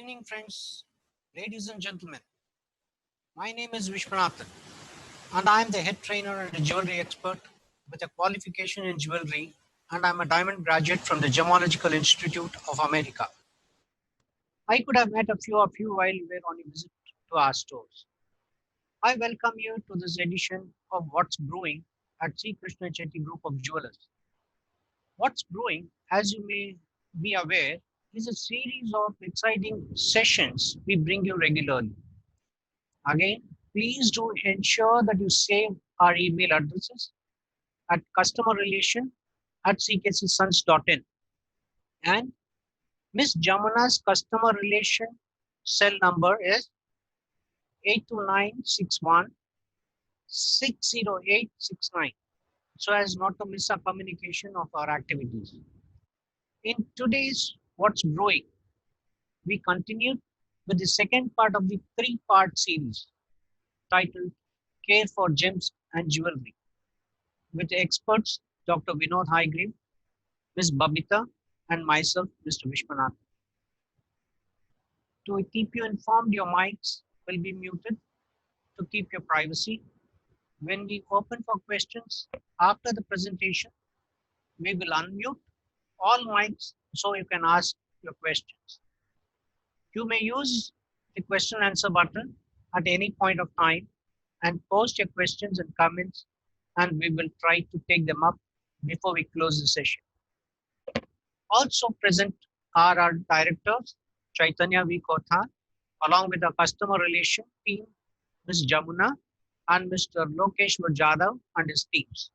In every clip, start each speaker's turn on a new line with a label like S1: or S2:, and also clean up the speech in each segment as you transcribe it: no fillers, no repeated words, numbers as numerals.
S1: evening, friends, ladies and gentlemen. My name is Vishwanathan, and I am the head trainer and a jewelry expert with a qualification in jewelry, and I'm a diamond graduate from the Gemological Institute of America. I could have met a few of you while we were on a visit to our stores. I welcome you to this edition of What's Brewing at Sri Krishna Chetty Group of Jewelers. What's Brewing, as you may be aware, is a series of exciting sessions we bring you regularly. Again, please do ensure that you save our email addresses at customerrelation@cksonsons.in, and Miss Jamuna's customer relation cell number is 82961 60869, so as not to miss a communication of our activities. In today's What's Brewing, we continue with the second part of the three-part series titled Care for Gems and Jewellery, with experts Dr. Vinod Haigrave, Ms. Babita, and myself, Mr. Vishwanath. To keep you informed, your mics will be muted to keep your privacy. When we open for questions after the presentation, we will unmute all mics so you can ask your questions. You may use the question and answer button at any point of time and post your questions and comments, and we will try to take them up before we close the session. Also present are our directors, Chaitanya V. Kothar, along with the customer relation team, Ms. Jamuna and Mr. Lokeshwar Jadhav and his teams.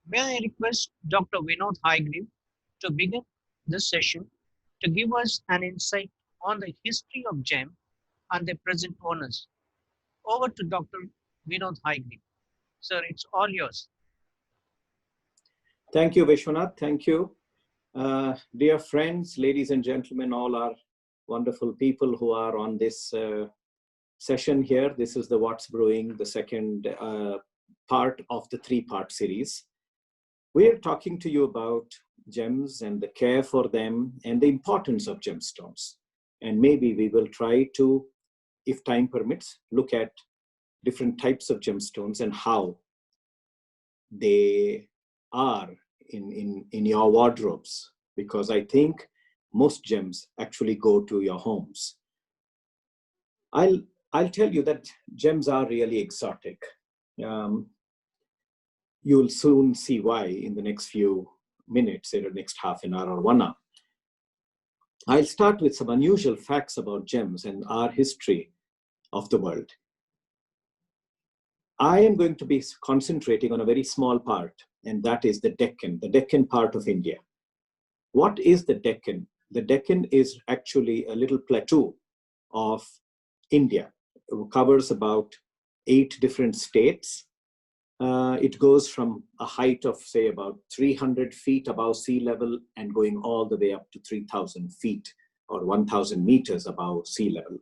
S1: May I request Dr. Vinod Haigrave to begin this session to give us an insight on the history of gem and their present owners. Over to Dr. Vinod Haigrave. Sir, it's all yours.
S2: Thank you, Vishwanath. Thank you. Dear friends, ladies and gentlemen, all our wonderful people who are on this session here. This is the What's Brewing, the second part of the three-part series. We're talking to you about gems and the care for them and the importance of gemstones. And maybe we will try to, if time permits, look at different types of gemstones and how they are in your wardrobes, because I think most gems actually go to your homes. I'll tell you that gems are really exotic. You'll soon see why in the next few minutes, in the next half an hour or 1 hour. I'll start with some unusual facts about gems and our history of the world. I am going to be concentrating on a very small part, and that is the Deccan part of India. What is the Deccan? The Deccan is actually a little plateau of India. It covers about 8 different states. It goes from a height of, say, about 300 feet above sea level and going all the way up to 3,000 feet or 1,000 meters above sea level.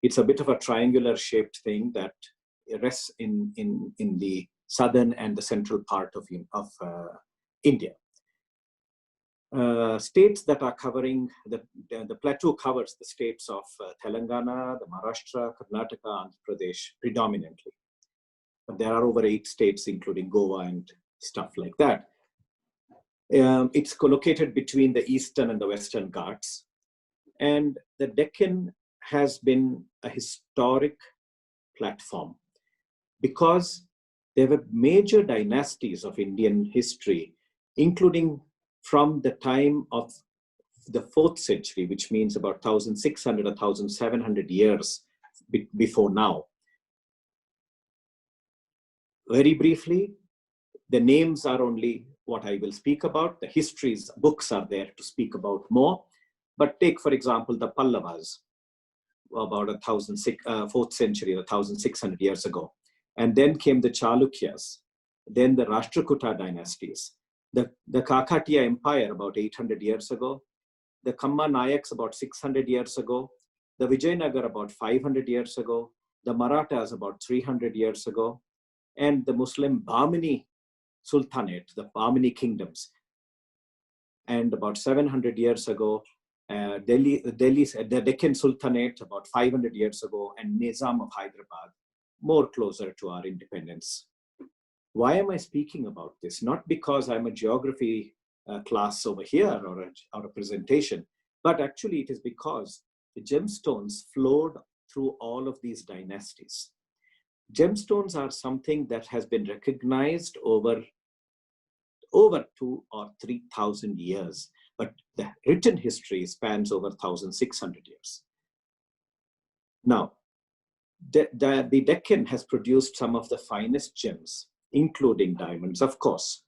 S2: It's a bit of a triangular shaped thing that rests in the southern and the central part of India. States that are covering, the plateau covers the states of Telangana, the Maharashtra, Karnataka, Andhra Pradesh predominantly. But there are over 8 states, including Goa and stuff like that. It's located between the eastern and the western Ghats. And the Deccan has been a historic platform because there were major dynasties of Indian history, including from the time of the 4th century, which means about 1,600 or 1,700 years before now. Very briefly, the names are only what I will speak about. The histories, books are there to speak about more. But take, for example, the Pallavas, about 4th century or 1,600 years ago. And then came the Chalukyas, then the Rashtrakuta dynasties, the Kakatiya Empire about 800 years ago, the Kamma Nayaks about 600 years ago, the Vijayanagar about 500 years ago, the Marathas about 300 years ago, and the Muslim Bahmani Sultanate, the Bahmani kingdoms. And about 700 years ago, the Deccan Sultanate about 500 years ago, and Nizam of Hyderabad, more closer to our independence. Why am I speaking about this? Not because I'm a geography class over here or a presentation, but actually it is because the gemstones flowed through all of these dynasties. Gemstones are something that has been recognized over 2,000 or 3,000 years, but the written history spans over 1,600 years. Now, the Deccan has produced some of the finest gems, including diamonds, of course,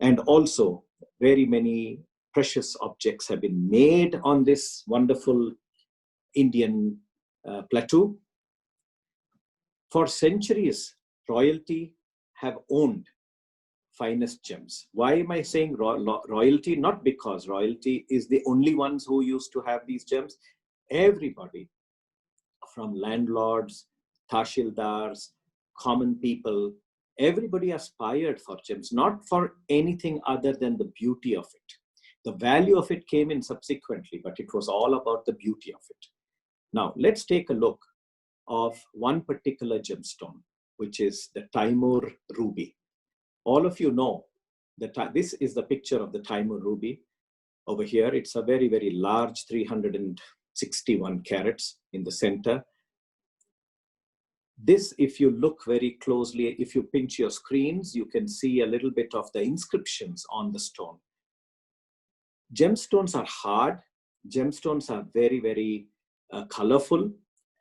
S2: and also very many precious objects have been made on this wonderful Indian plateau. For centuries, royalty have owned finest gems. Why am I saying royalty? Not because royalty is the only ones who used to have these gems. Everybody, from landlords, tahsildars, common people, everybody aspired for gems, not for anything other than the beauty of it. The value of it came in subsequently, but it was all about the beauty of it. Now, let's take a look of one particular gemstone, which is the Taimur ruby. All of you know that this is the picture of the Taimur ruby. Over here, it's a very, very large 361 carats in the center. This, if you look very closely, if you pinch your screens, you can see a little bit of the inscriptions on the stone. Gemstones are hard. Gemstones are very, very colorful,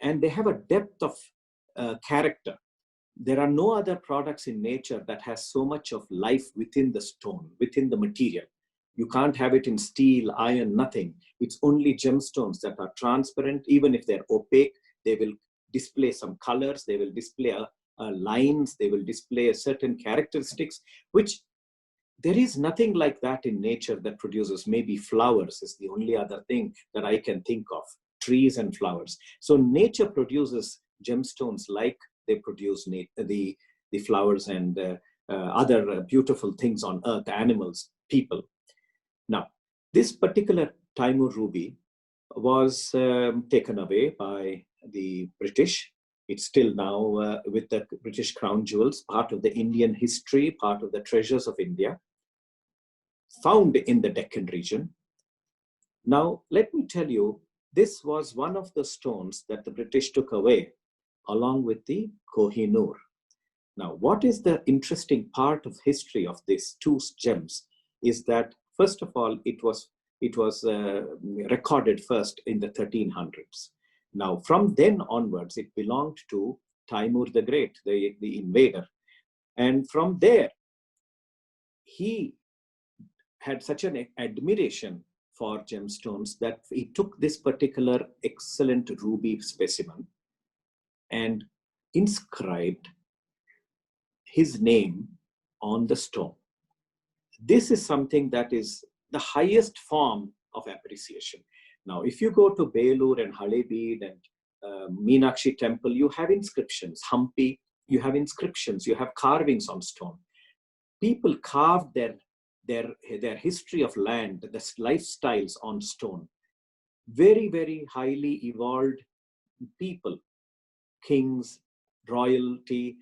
S2: and they have a depth of character. There are no other products in nature that has so much of life within the stone, within the material. You can't have it in steel, iron, nothing. It's only gemstones that are transparent. Even if they're opaque, they will display some colors, they will display lines, they will display certain characteristics, which there is nothing like that in nature that produces. Maybe flowers is the only other thing that I can think of, trees and flowers. So nature produces gemstones like they produce the flowers and other beautiful things on earth, animals, people. Now, this particular Taimur ruby was taken away by the British. It's still now with the British crown jewels, part of the Indian history, part of the treasures of India, found in the Deccan region. Now, let me tell you, this was one of the stones that the British took away along with the Kohinoor. Now, what is the interesting part of history of these two gems is that, first of all, it was recorded first in the 1300s. Now, from then onwards, it belonged to Taimur the Great, the invader. And from there, he had such an admiration for gemstones that he took this particular excellent ruby specimen and inscribed his name on the stone. This is something that is the highest form of appreciation. Now, if you go to Belur and Halebeed and Meenakshi temple, you have inscriptions. Hampi, you have inscriptions, you have carvings on stone. People carved their history of land, the lifestyles on stone. Very, very highly evolved people, kings, royalty,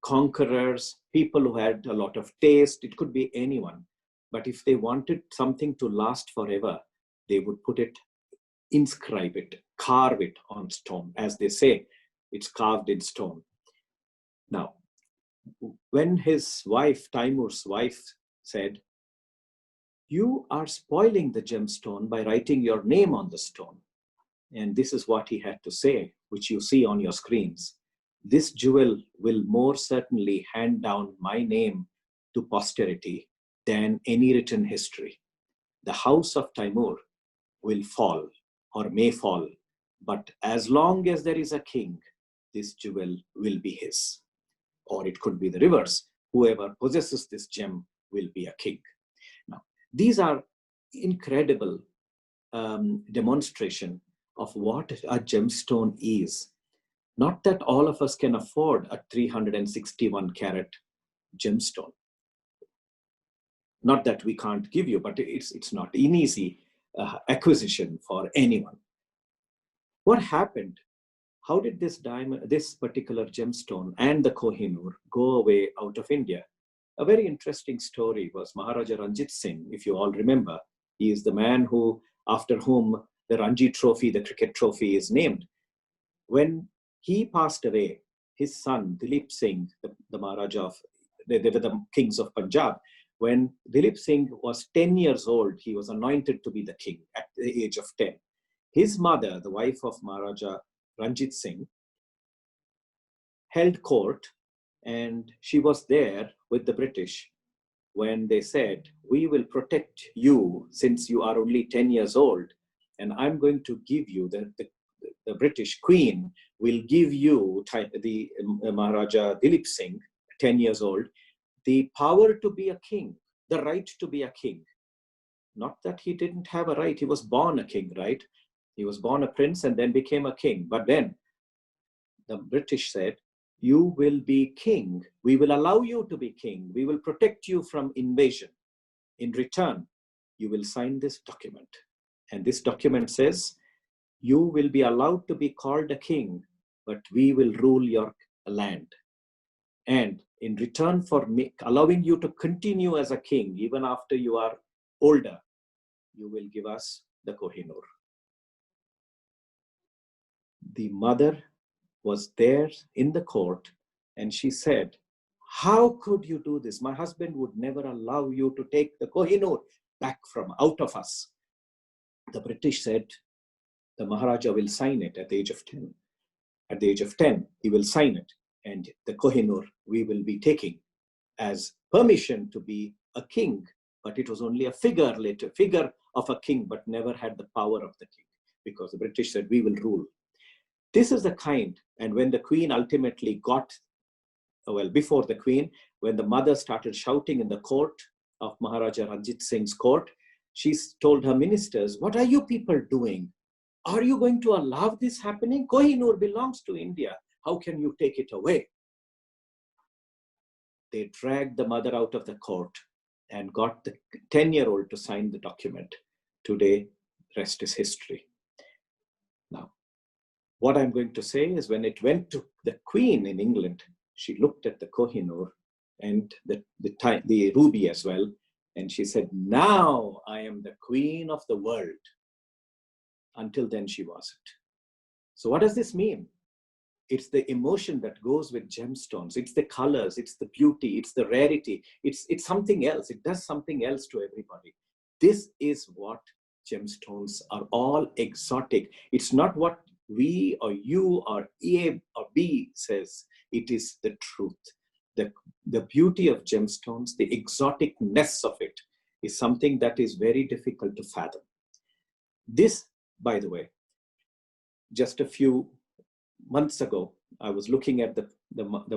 S2: conquerors, people who had a lot of taste. It could be anyone. But if they wanted something to last forever, they would put it, inscribe it, carve it on stone. As they say, it's carved in stone. Now, when his wife, Taimur's wife, said, "You are spoiling the gemstone by writing your name on the stone." And this is what he had to say, which you see on your screens. "This jewel will more certainly hand down my name to posterity than any written history. The house of Taimur will fall or may fall, but as long as there is a king, this jewel will be his." Or it could be the reverse. Whoever possesses this gem will be a king. Now, these are incredible demonstration of what a gemstone is. Not that all of us can afford a 361 carat gemstone. Not that we can't give you, but it's not easy. acquisition for anyone. What happened? How did this diamond, this particular gemstone and the Kohinoor go away out of India? A very interesting story was Maharaja Ranjit Singh, if you all remember. He is the man who, after whom the Ranji Trophy, the cricket trophy, is named. When he passed away, his son, Dilip Singh, the Maharaja of, they were the kings of Punjab. When Dilip Singh was 10 years old, he was anointed to be the king at the age of 10. His mother, the wife of Maharaja Ranjit Singh, held court, and she was there with the British when they said, "We will protect you since you are only 10 years old, and I'm going to give you, the British Queen will give you, the Maharaja Dilip Singh, 10 years old, the power to be a king, the right to be a king." Not that he didn't have a right, he was born a king, right? He was born a prince and then became a king. But then the British said, "You will be king. We will allow you to be king. We will protect you from invasion. In return, you will sign this document." And this document says, "You will be allowed to be called a king, but we will rule your land. And in return for allowing you to continue as a king, even after you are older, you will give us the Kohinoor." The mother was there in the court, and she said, "How could you do this? My husband would never allow you to take the Kohinoor back from out of us." The British said, "The Maharaja will sign it at the age of 10. At the age of 10, he will sign it, and the Kohinoor we will be taking as permission to be a king." But it was only a figure of a king, but never had the power of the king, because the British said, "We will rule." This is the kind, and when the queen ultimately got, well, before the queen, when the mother started shouting in the court of Maharaja Ranjit Singh's court, she told her ministers, "What are you people doing? Are you going to allow this happening? Kohinoor belongs to India. How can you take it away?" They dragged the mother out of the court and got the 10-year-old to sign the document. Today, the rest is history. Now, what I'm going to say is, when it went to the queen in England, she looked at the Kohinoor and the ruby as well, and she said, "Now I am the queen of the world." Until then, she wasn't. So what does this mean? It's the emotion that goes with gemstones. It's the colors, it's the beauty, it's the rarity. It's something else. It does something else to everybody. This is what gemstones are, all exotic. It's not what we or you or A or B says. It is the truth. The beauty of gemstones, the exoticness of it, is something that is very difficult to fathom. This, by the way, just a few months ago, I was looking at the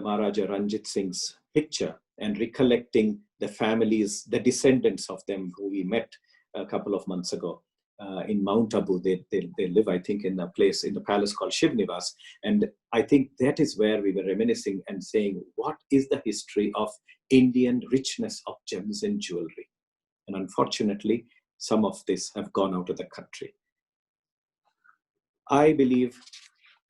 S2: Maharaja Ranjit Singh's picture and recollecting the families, the descendants of them who we met a couple of months ago in Mount Abu. They live, I think, in a place, in the palace called Shiv Nivas. And I think that is where we were reminiscing and saying, what is the history of Indian richness of gems and jewelry? And unfortunately, some of this have gone out of the country. I believe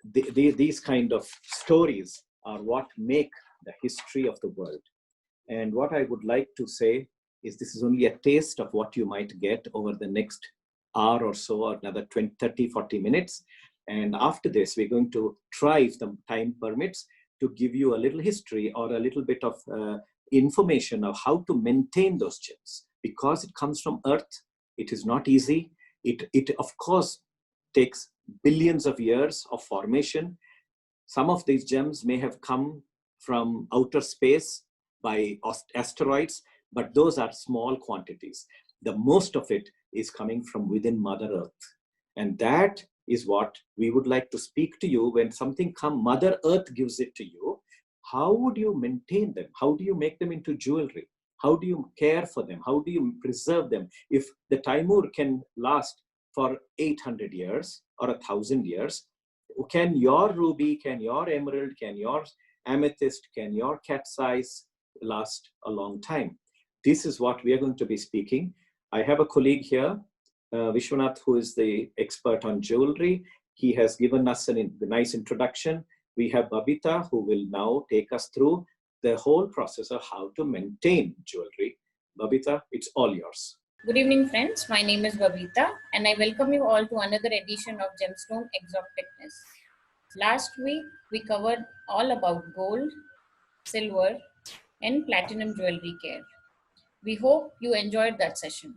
S2: these kind of stories are what make the history of the world. And what I would like to say is, this is only a taste of what you might get over the next hour or so, or another 20, 30, 40 minutes. And after this, we're going to try, if the time permits, to give you a little history or a little bit of information of how to maintain those gems. Because it comes from earth, it is not easy. It of course takes billions of years of formation. Some of these gems may have come from outer space by asteroids, but those are small quantities. The most of it is coming from within Mother Earth. And that is what we would like to speak to you. When something Mother Earth gives it to you, how would you maintain them? How do you make them into jewelry? How do you care for them? How do you preserve them? If the Taimur can last for 800 years or 1,000 years, can your ruby, can your emerald, can your amethyst, can your cat's eyes last a long time? This is what we are going to be speaking. I have a colleague here, Vishwanath, who is the expert on jewelry. He has given us a nice introduction. We have Babita, who will now take us through the whole process of how to maintain jewelry. Babita, it's all yours.
S3: Good evening, friends. My name is Babita, and I welcome you all to another edition of Gemstone Exoticness. Last week, we covered all about gold, silver, and platinum jewelry care. We hope you enjoyed that session.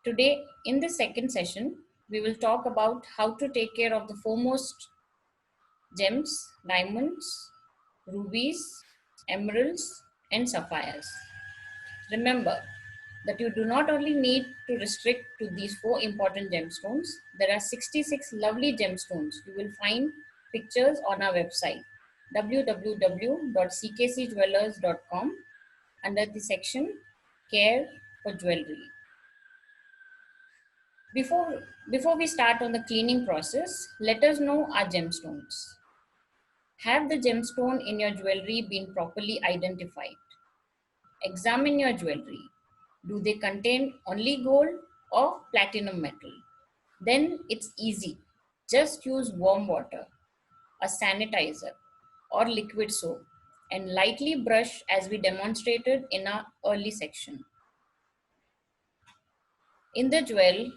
S3: Today, in the second session, we will talk about how to take care of the foremost gems, diamonds, rubies, emeralds, and sapphires. Remember that you do not only need to restrict to these 4 important gemstones. There are 66 lovely gemstones. You will find pictures on our website www.ckcjewelers.com under the section Care for Jewelry. Before we start on the cleaning process, let us know our gemstones. Have the gemstone in your jewelry been properly identified? Examine your jewelry. Do they contain only gold or platinum metal? Then it's easy. Just use warm water, a sanitizer, or liquid soap and lightly brush as we demonstrated in our early section. In the jewel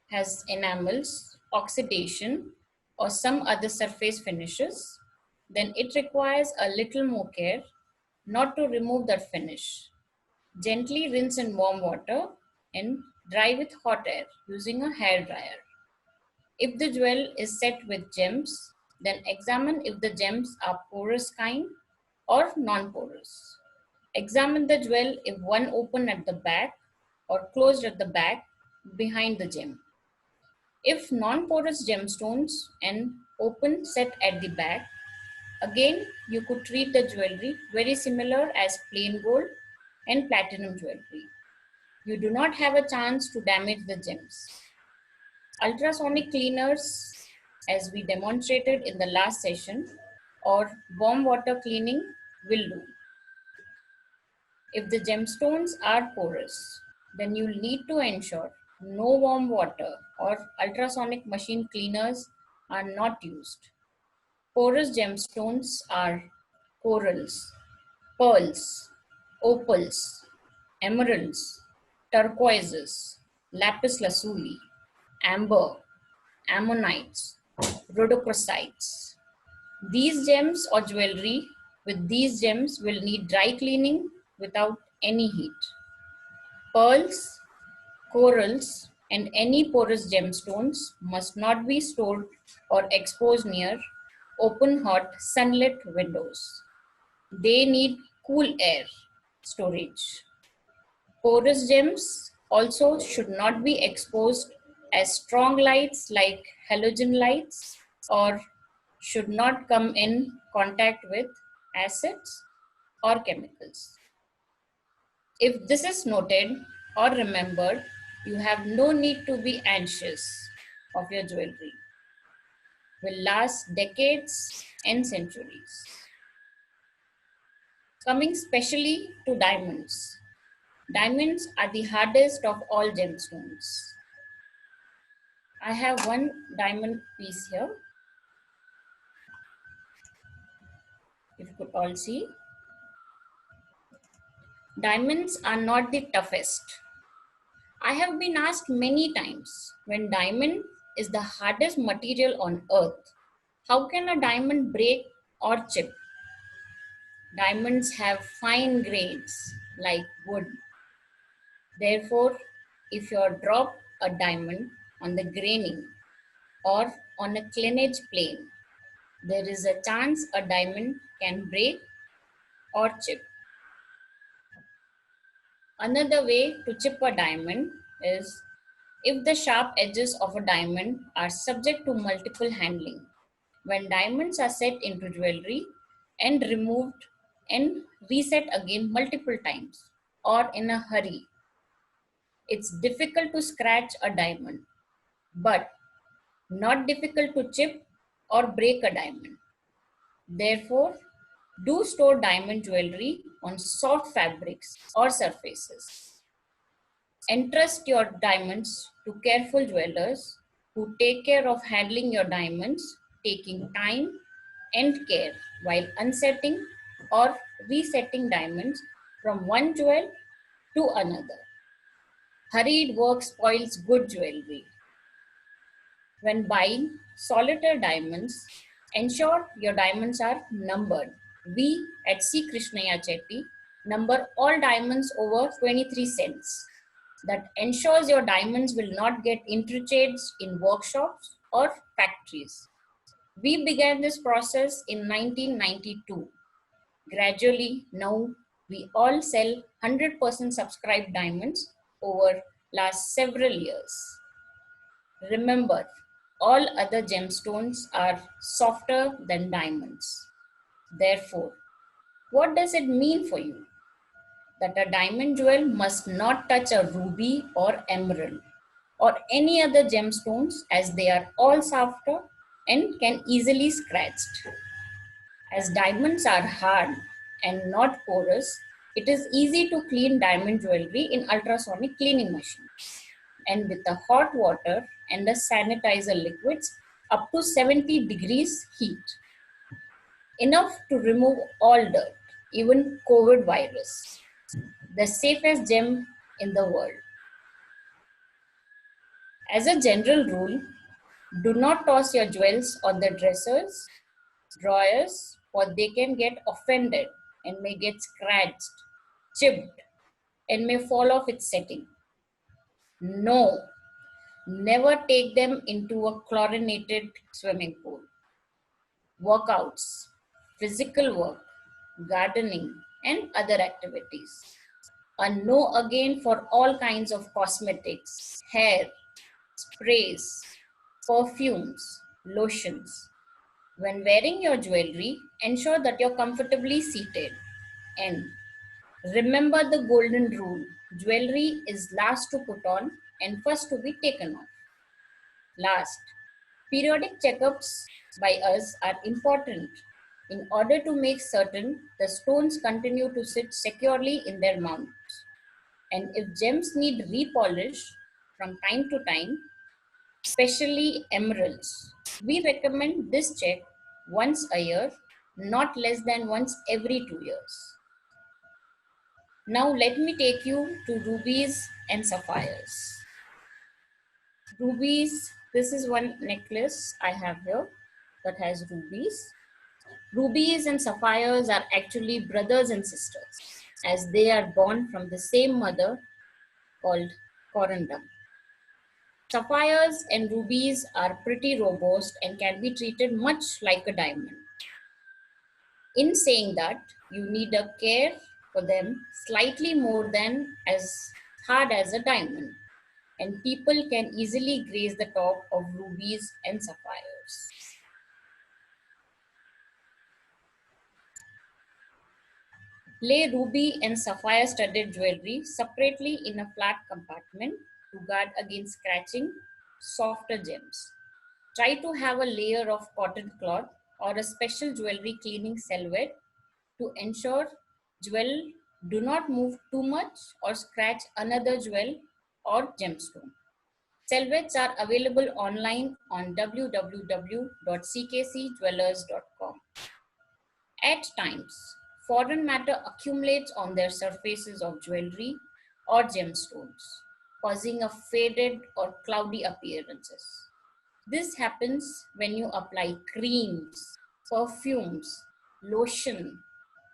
S3: has enamels, oxidation, or some other surface finishes, then it requires a little more care not to remove that finish. Gently rinse in warm water and dry with hot air using a hair dryer. If the jewel is set with gems, then examine if the gems are porous kind or non-porous. Examine the jewel if one open at the back or closed at the back behind the gem. If non-porous gemstones and open set at the back, again you could treat the jewelry very similar as plain gold and platinum jewelry. You do not have a chance to damage the gems. Ultrasonic cleaners, as we demonstrated in the last session, or warm water cleaning will do. If the gemstones are porous, then you'll need to ensure no warm water or ultrasonic machine cleaners are not used. Porous gemstones are corals, pearls, opals, emeralds, turquoises, lapis lazuli, amber, ammonites, rhodochrosites. These gems or jewelry with these gems will need dry cleaning without any heat. Pearls, corals, and any porous gemstones must not be stored or exposed near open hot sunlit windows. They need cool air storage. Porous gems also should not be exposed as strong lights like halogen lights or should not come in contact with acids or chemicals. If this is noted or remembered, you have no need to be anxious of your jewelry. Will last decades and centuries. Coming specially to diamonds. Diamonds are the hardest of all gemstones. I have one diamond piece here. If you could all see. Diamonds are not the toughest. I have been asked many times, when diamond is the hardest material on earth, how can a diamond break or chip? Diamonds have fine grains like wood. Therefore, if you drop a diamond on the graining or on a cleavage plane, there is a chance a diamond can break or chip. Another way to chip a diamond is if the sharp edges of a diamond are subject to multiple handling. When diamonds are set into jewelry and removed and reset again multiple times or in a hurry, it's difficult to scratch a diamond, but not difficult to chip or break a diamond. Therefore, do store diamond jewelry on soft fabrics or surfaces. Entrust your diamonds to careful jewelers who take care of handling your diamonds, taking time and care while unsetting or resetting diamonds from one jewel to another. Hurried work spoils good jewelry. When buying solitaire diamonds, ensure your diamonds are numbered. We at C. Krishniah Chetty number all diamonds over 23 cents. That ensures your diamonds will not get interchanged in workshops or factories. We began this process in 1992. Gradually, now we all sell 100% subscribed diamonds over last several years. Remember, all other gemstones are softer than diamonds. Therefore, what does it mean for you? That a diamond jewel must not touch a ruby or emerald or any other gemstones, as they are all softer and can easily scratched. As diamonds are hard and not porous, it is easy to clean diamond jewelry in ultrasonic cleaning machines. And with the hot water and the sanitizer liquids up to 70 degrees heat. Enough to remove all dirt, even COVID virus. The safest gem in the world. As a general rule, do not toss your jewels on the dressers, drawers, or they can get offended and may get scratched, chipped, and may fall off its setting. No, never take them into a chlorinated swimming pool. Workouts, physical work, gardening, and other activities. A no again for all kinds of cosmetics, hair, sprays, perfumes, lotions. When wearing your jewelry, ensure that you're comfortably seated. And remember the golden rule, jewelry is last to put on and first to be taken off. Last, periodic checkups by us are important in order to make certain the stones continue to sit securely in their mounts. And if gems need repolish from time to time, especially emeralds, we recommend this check once a year, not less than once every 2 years. Now let me take you to rubies and sapphires. Rubies, this is one necklace I have here that has rubies. Rubies and sapphires are actually brothers and sisters, as they are born from the same mother called corundum. Sapphires and rubies are pretty robust and can be treated much like a diamond. In saying that, you need a care for them slightly more than as hard as a diamond, and people can easily graze the top of rubies and sapphires. Lay ruby and sapphire studded jewelry separately in a flat compartment to guard against scratching softer gems. Try to have a layer of cotton cloth or a special jewelry cleaning salvet to ensure jewel do not move too much or scratch another jewel or gemstone. Salvets are available online on www.ckcjewelers.com. At times, foreign matter accumulates on their surfaces of jewelry or gemstones, causing a faded or cloudy appearances. This happens when you apply creams, perfumes, lotion,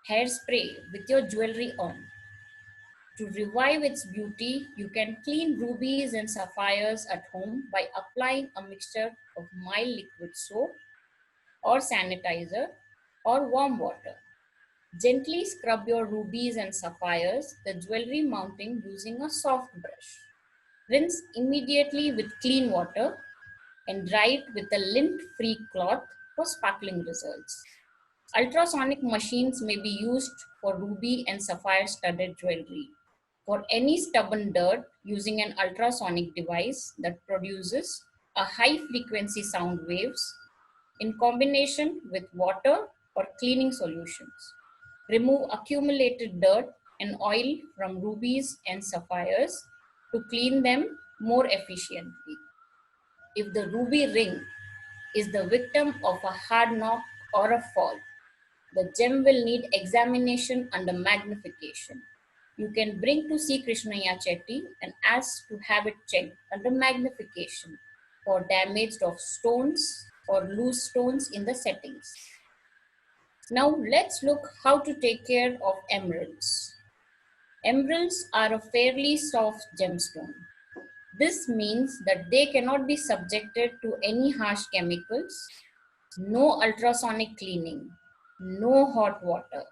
S3: hairspray with your jewelry on. To revive its beauty, you can clean rubies and sapphires at home by applying a mixture of mild liquid soap or sanitizer or warm water. Gently scrub your rubies and sapphires, the jewelry mounting using a soft brush. Rinse immediately with clean water and dry it with a lint-free cloth for sparkling results. Ultrasonic machines may be used for ruby and sapphire studded jewelry. For any stubborn dirt, using an ultrasonic device that produces a high frequency sound waves in combination with water or cleaning solutions. Remove accumulated dirt and oil from rubies and sapphires to clean them more efficiently. If the ruby ring is the victim of a hard knock or a fall, the gem will need examination under magnification. You can bring to see Krishniah Chetty and ask to have it checked under magnification for damage of stones or loose stones in the settings. Now let's look how to take care of emeralds. Emeralds are a fairly soft gemstone. This means that they cannot be subjected to any harsh chemicals, no ultrasonic cleaning, no hot water,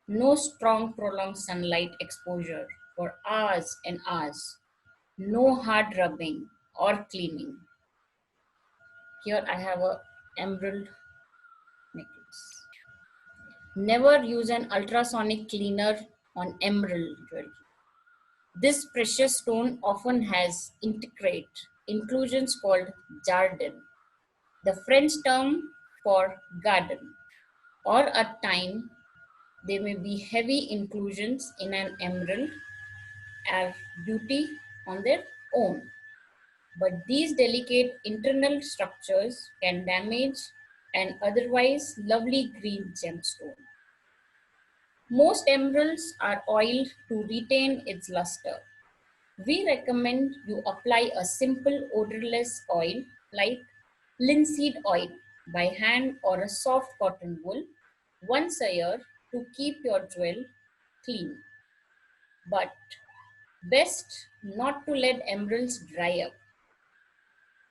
S3: no strong prolonged sunlight exposure for hours and hours, no hard rubbing or cleaning. Here I have a emerald necklace. Never use an ultrasonic cleaner on emerald jewelry. This precious stone often has intricate inclusions called jardin, the French term for garden, or at times there may be heavy inclusions in an emerald are beauty on their own. But these delicate internal structures can damage an otherwise lovely green gemstone. Most emeralds are oiled to retain its luster. We recommend you apply a simple odorless oil like linseed oil by hand or a soft cotton wool once a year to keep your jewel clean. But best not to let emeralds dry up.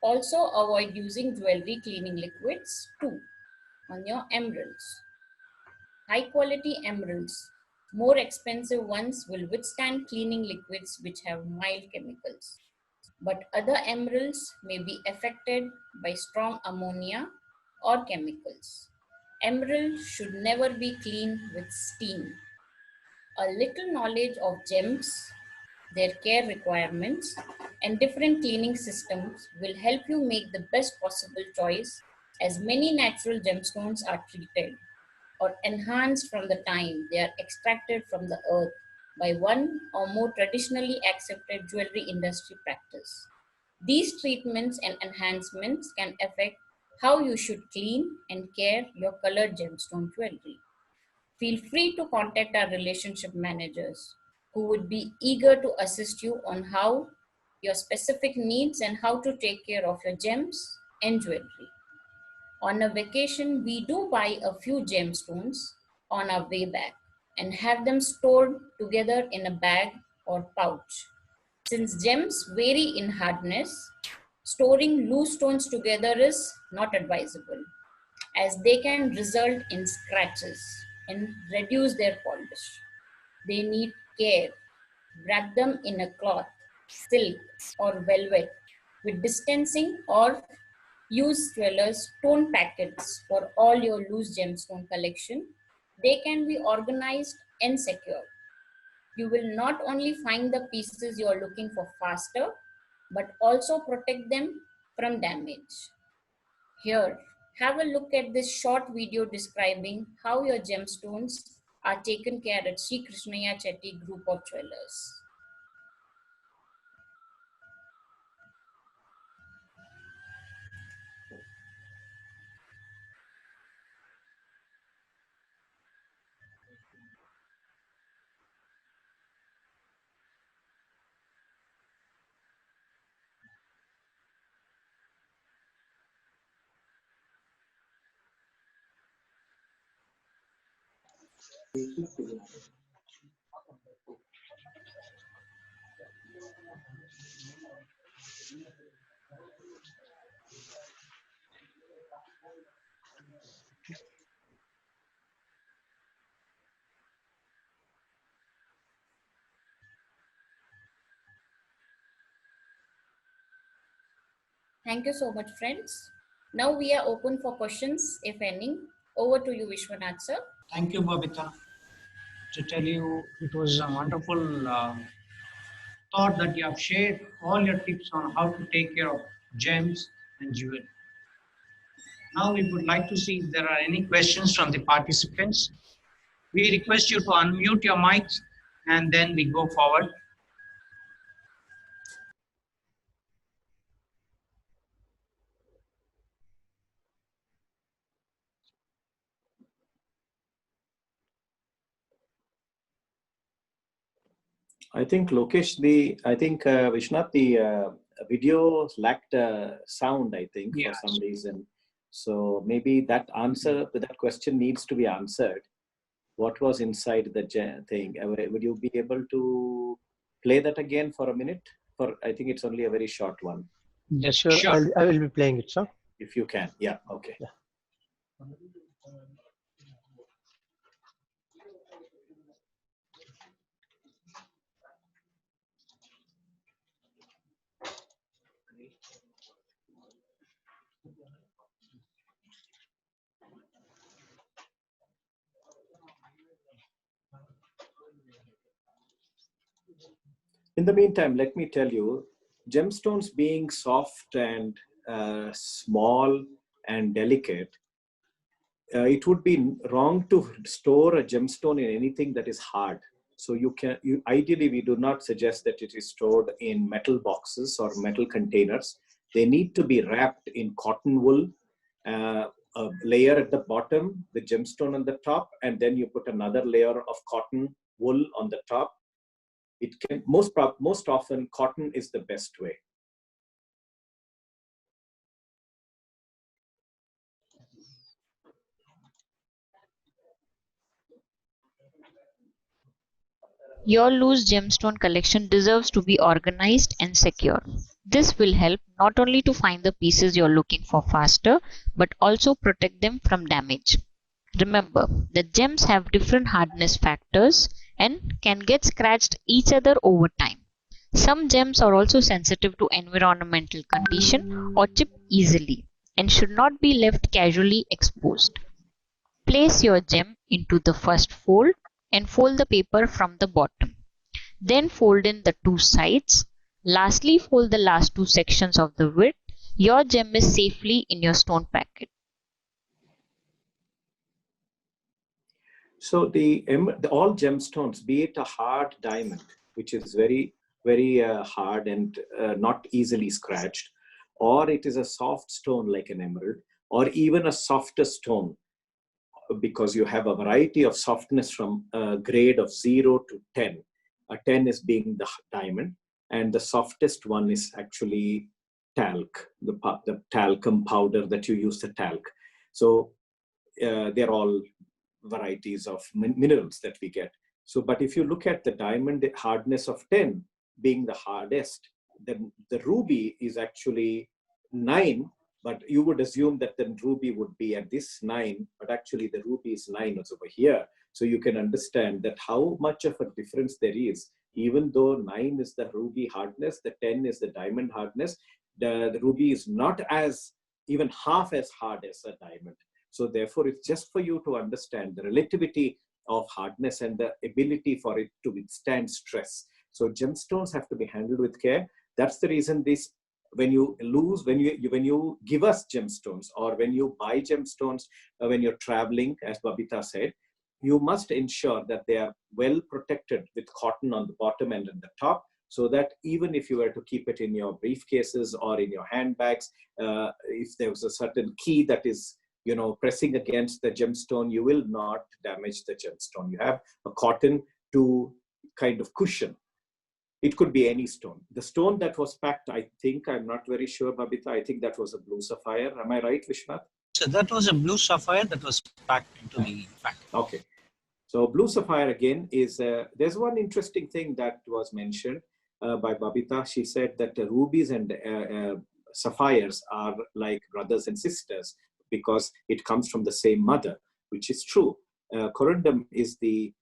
S3: Also avoid using jewelry cleaning liquids too on your emeralds. High quality emeralds, more expensive ones will withstand cleaning liquids which have mild chemicals. But other emeralds may be affected by strong ammonia or chemicals. Emeralds should never be cleaned with steam. A little knowledge of gems, their care requirements, and different cleaning systems will help you make the best possible choice, as many natural gemstones are treated or enhanced from the time they are extracted from the earth by one or more traditionally accepted jewelry industry practice. These treatments and enhancements can affect how you should clean and care your colored gemstone jewelry. Feel free to contact our relationship managers who would be eager to assist you on how your specific needs and how to take care of your gems and jewelry. On a vacation, we do buy a few gemstones on our way back and have them stored together in a bag or pouch. Since gems vary in hardness, storing loose stones together is not advisable, as they can result in scratches and reduce their polish. They need care. Wrap them in a cloth, silk, or velvet with distancing, or use jewelers' stone packets for all your loose gemstone collection. They can be organized and secure. You will not only find the pieces you are looking for faster, but also protect them from damage. Here, have a look at this short video describing how your gemstones are taken care at Sri Krishniah Chetty Group of Jewelers. Thank you so much, friends. Now we are open for questions, if any. Over to you, Vishwanath sir.
S1: Thank you, Babita. To tell you, it was a wonderful thought that you have shared all your tips on how to take care of gems and jewelry. Now we would like to see if there are any questions from the participants. We request you to unmute your mics and then we go forward.
S2: I think Lokesh, Vishnath, the video lacked sound, I think,
S1: Yeah.
S2: for some reason. So maybe that question needs to be answered. What was inside the thing? Would you be able to play that again for a minute? I think it's only a very short one.
S4: Yes, sure. I will be playing it, sir.
S2: If you can. Yeah, okay.
S4: Yeah.
S2: In the meantime, let me tell you, gemstones being soft and small and delicate, it would be wrong to store a gemstone in anything that is hard. So ideally, we do not suggest that it is stored in metal boxes or metal containers. They need to be wrapped in cotton wool, a layer at the bottom, the gemstone on the top, and then you put another layer of cotton wool on the top. It can most often cotton is the best way.
S5: Your loose gemstone collection deserves to be organized and secure. This will help not only to find the pieces you're looking for faster, but also protect them from damage. Remember that gems have different hardness factors and can get scratched each other over time. Some gems are also sensitive to environmental condition or chip easily and should not be left casually exposed. Place your gem into the first fold and fold the paper from the bottom. Then fold in the two sides. Lastly, fold the last two sections of the width. Your gem is safely in your stone packet.
S2: So all gemstones, be it a hard diamond, which is very, very hard and not easily scratched, or it is a soft stone like an emerald, or even a softer stone, because you have a variety of softness from a grade of 0 to 10. A 10 is being the diamond, and the softest one is actually talc, the talcum powder that you use, the talc. So they're all varieties of minerals that we get. So, but if you look at the diamond hardness of 10 being the hardest, then the ruby is actually 9, but you would assume that the ruby would be at this 9, but actually the ruby is 9 is over here. So you can understand that how much of a difference there is. Even though 9 is the ruby hardness, the 10 is the diamond hardness, the ruby is not as even half as hard as a diamond. So therefore, it's just for you to understand the relativity of hardness and the ability for it to withstand stress. So gemstones have to be handled with care. That's the reason when you give us gemstones, or when you buy gemstones, when you're traveling, as Babita said, you must ensure that they are well protected with cotton on the bottom and at the top, so that even if you were to keep it in your briefcases or in your handbags, if there was a certain key that is pressing against the gemstone, you will not damage the gemstone. You have a cotton to kind of cushion. It could be any stone. The stone that was packed, I'm not very sure, Babita, I think that was a blue sapphire. Am I right, Vishnath?
S1: So that was a blue sapphire that was packed into the packet.
S2: Okay. So blue sapphire again is, there's one interesting thing that was mentioned by Babita. She said that rubies and sapphires are like brothers and sisters, because it comes from the same mother, which is true. Corundum is the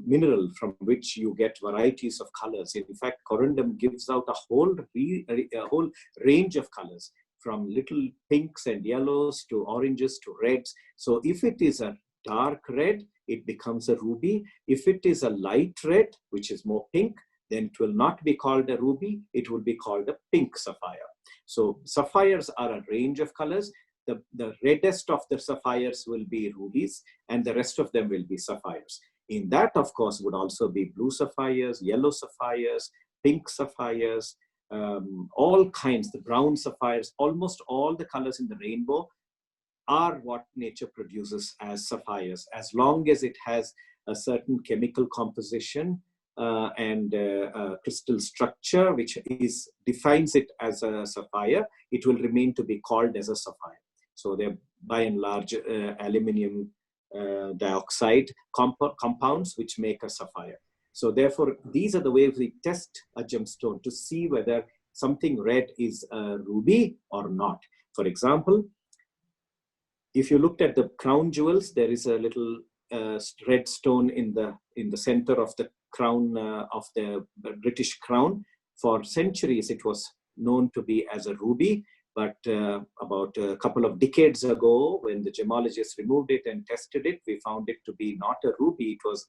S2: mineral from which you get varieties of colors. In fact, corundum gives out a whole range of colors, from little pinks and yellows to oranges to reds. So if it is a dark red, it becomes a ruby. If it is a light red, which is more pink, then it will not be called a ruby, it will be called a pink sapphire. So sapphires are a range of colors. The reddest of the sapphires will be rubies, and the rest of them will be sapphires. In that, of course, would also be blue sapphires, yellow sapphires, pink sapphires, all kinds, the brown sapphires, almost all the colors in the rainbow are what nature produces as sapphires, as long as it has a certain chemical composition and crystal structure, which defines it as a sapphire, it will remain to be called as a sapphire. So they're by and large aluminium dioxide compounds which make a sapphire. So therefore, these are the ways we test a gemstone to see whether something red is a ruby or not. For example, if you looked at the crown jewels, there is a little red stone in the center of the crown of the British crown. For centuries, it was known to be as a ruby, but about a couple of decades ago, when the gemologists removed it and tested it, we found it to be not a ruby. It was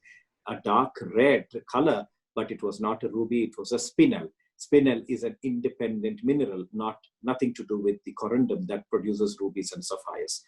S2: a dark red color, but it was not a ruby. It was a spinel. Spinel is an independent mineral, nothing to do with the corundum that produces rubies and sapphires.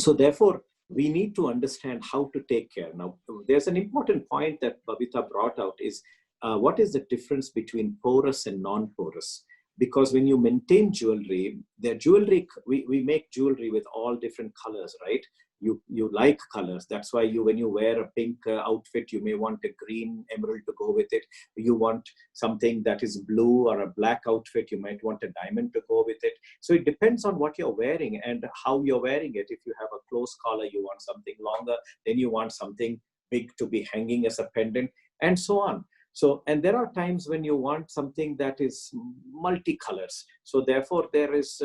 S2: So therefore, we need to understand how to take care. Now, there's an important point that Babita brought out is what is the difference between porous and non-porous? Because when you maintain jewelry, we make jewelry with all different colors, right? You like colors. That's why when you wear a pink outfit, you may want a green emerald to go with it. You want something that is blue or a black outfit, you might want a diamond to go with it. So it depends on what you're wearing and how you're wearing it. If you have a close collar, you want something longer, then you want something big to be hanging as a pendant, and so on. So, and there are times when you want something that is multicolors. So therefore, there is,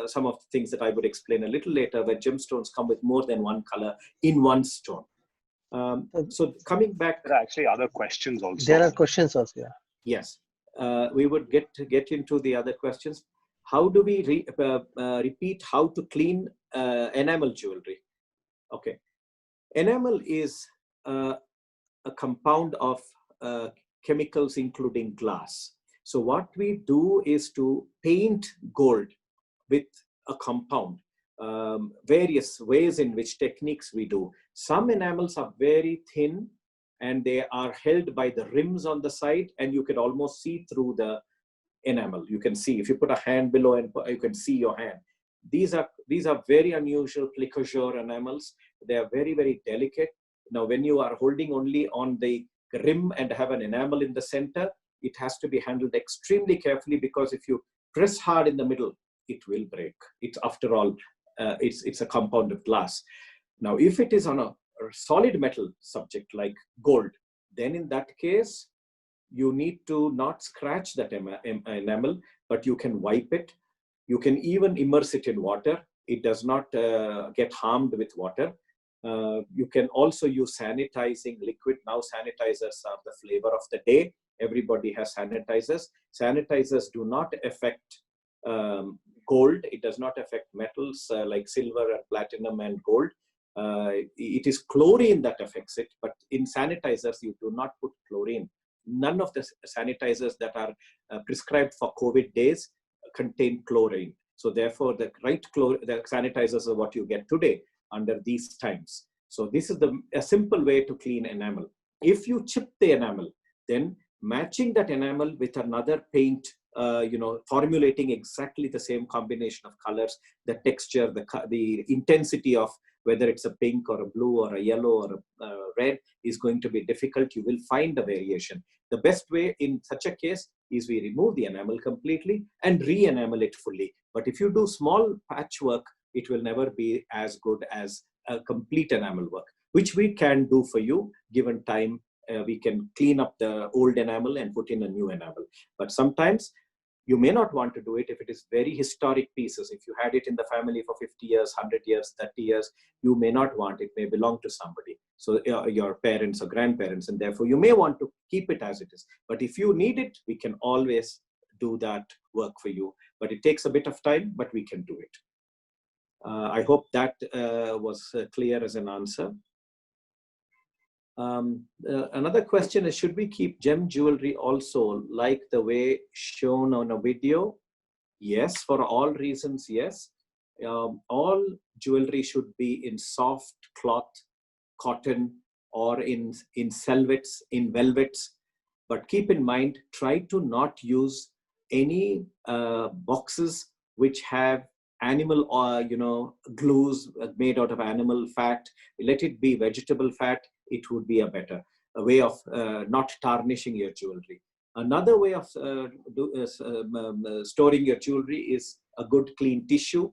S2: some of the things that I would explain a little later, where gemstones come with more than one color in one stone. So coming back,
S6: there are actually other questions also.
S4: There are questions also. Yeah.
S2: Yes, we would get into the other questions. How do we repeat how to clean enamel jewelry? Okay, enamel is a compound of chemicals including glass. So what we do is to paint gold with a compound, various ways in which techniques we do. Some enamels are very thin and they are held by the rims on the side, and you can almost see through the enamel. You can see, if you put a hand below and you can see your hand. These are very unusual plicojour enamels. They are very, very delicate. Now, when you are holding only on the rim and have an enamel in the center, it has to be handled extremely carefully, because if you press hard in the middle, it will break. It's, after all, it's a compound of glass. Now, if it is on a solid metal subject like gold, then in that case, you need to not scratch that enamel, but you can wipe it. You can even immerse it in water. It does not get harmed with water. You can also use sanitizing liquid. Now sanitizers are the flavor of the day. Everybody has sanitizers. Sanitizers do not affect gold. It does not affect metals like silver and platinum and gold. It is chlorine that affects it, but in sanitizers, you do not put chlorine. None of the sanitizers that are prescribed for COVID days contain chlorine. So therefore, the sanitizers are what you get today under these times. So this is a simple way to clean enamel. If you chip the enamel, then matching that enamel with another paint, formulating exactly the same combination of colors, the texture, the intensity of whether it's a pink or a blue or a yellow or a red is going to be difficult. You will find a variation. The best way in such a case is we remove the enamel completely and re-enamel it fully. But if you do small patchwork, it will never be as good as a complete enamel work, which we can do for you. Given time, we can clean up the old enamel and put in a new enamel. But sometimes you may not want to do it if it is very historic pieces. If you had it in the family for 50 years, 100 years, 30 years, you may not want it. It may belong to somebody. So your parents or grandparents, and therefore you may want to keep it as it is. But if you need it, we can always do that work for you. But it takes a bit of time, but we can do it. I hope that was clear as an answer. Another question is, should we keep gem jewelry also like the way shown on a video? Yes, for all reasons, yes. All jewelry should be in soft cloth, cotton, or in velvets. But keep in mind, try to not use any boxes which have animal or glues made out of animal fat. Let it be vegetable fat. It would be a better. a way of not tarnishing your jewelry. Another way of storing your jewelry is a good clean tissue,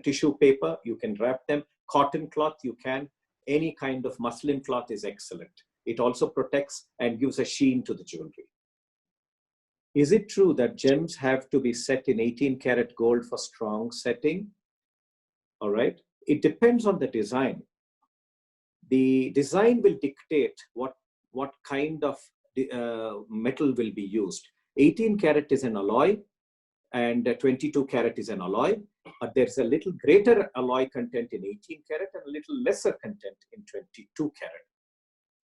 S2: tissue paper. You can wrap them. Cotton cloth, you can. Any kind of muslin cloth is excellent. It also protects and gives a sheen to the jewelry. Is it true that gems have to be set in 18 karat gold for strong setting? All right. It depends on the design. The design will dictate what kind of metal will be used. 18 karat is an alloy and 22 karat is an alloy, but there's a little greater alloy content in 18 karat and a little lesser content in 22 karat.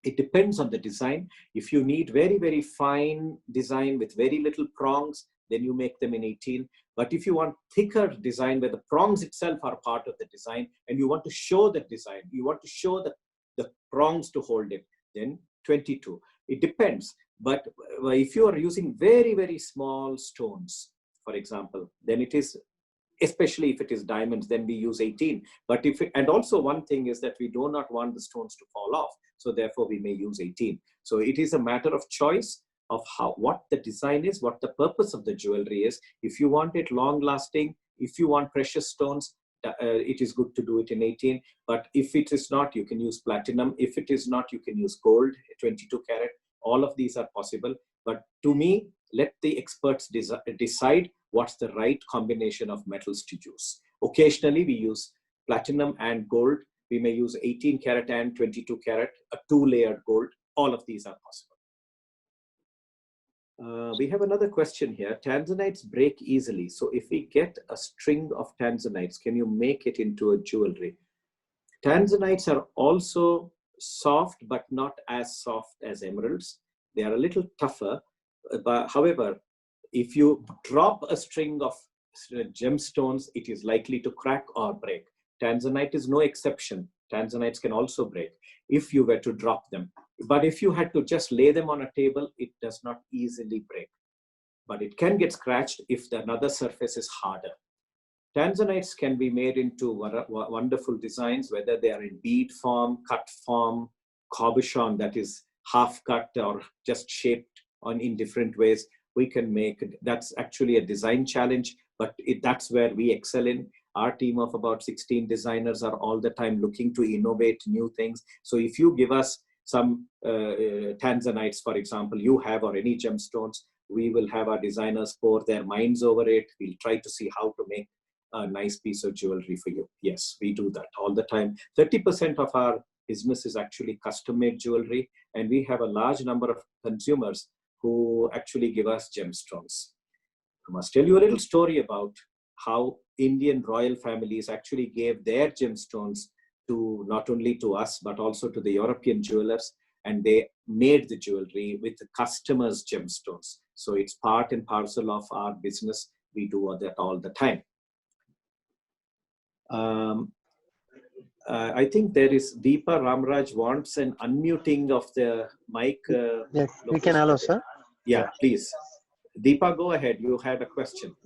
S2: It depends on the design. If you need very, very fine design with very little prongs, then you make them in 18. But if you want thicker design where the prongs itself are part of the design and you want to show the design, you want to show the prongs to hold it, then 22. It depends. But if you are using very, very small stones, for example, then it is, especially if it is diamonds, then we use 18. But if it, and also one thing is that we do not want the stones to fall off. So therefore we may use 18. So it is a matter of choice of what the design is, what the purpose of the jewelry is. If you want it long lasting, if you want precious stones, it is good to do it in 18. But if it is not, you can use platinum. If it is not, you can use gold, 22 karat. All of these are possible. But to me, let the experts decide what's the right combination of metals to use. Occasionally, we use platinum and gold. We may use 18 karat and 22 karat, a 2-layered gold. All of these are possible. We have another question here. Tanzanites break easily. So if we get a string of Tanzanites, can you make it into a jewelry? Tanzanites are also soft, but not as soft as emeralds. They are a little tougher. But however, if you drop a string of gemstones, it is likely to crack or break. Tanzanite is no exception. Tanzanites can also break if you were to drop them. But if you had to just lay them on a table, it does not easily break. But it can get scratched if another surface is harder. Tanzanites can be made into wonderful designs, whether they are in bead form, cut form, cabochon, that is half cut or just shaped in different ways. We can make, that's actually a design challenge, but that's where we excel in. Our team of about 16 designers are all the time looking to innovate new things. So if you give us some Tanzanites, for example, you have, or any gemstones, we will have our designers pour their minds over it. We'll try to see how to make a nice piece of jewelry for you. Yes, we do that all the time. 30% of our business is actually custom-made jewelry, and we have a large number of consumers who actually give us gemstones. I must tell you a little story about how Indian royal families actually gave their gemstones to not only to us, but also to the European jewelers, and they made the jewelry with the customers' gemstones. So it's part and parcel of our business. We do that all the time. I think there is Deepa Ramraj wants an unmuting of the mic.
S4: Yes, we can allow, sir.
S2: Yeah, please. Deepa, go ahead. You had a question.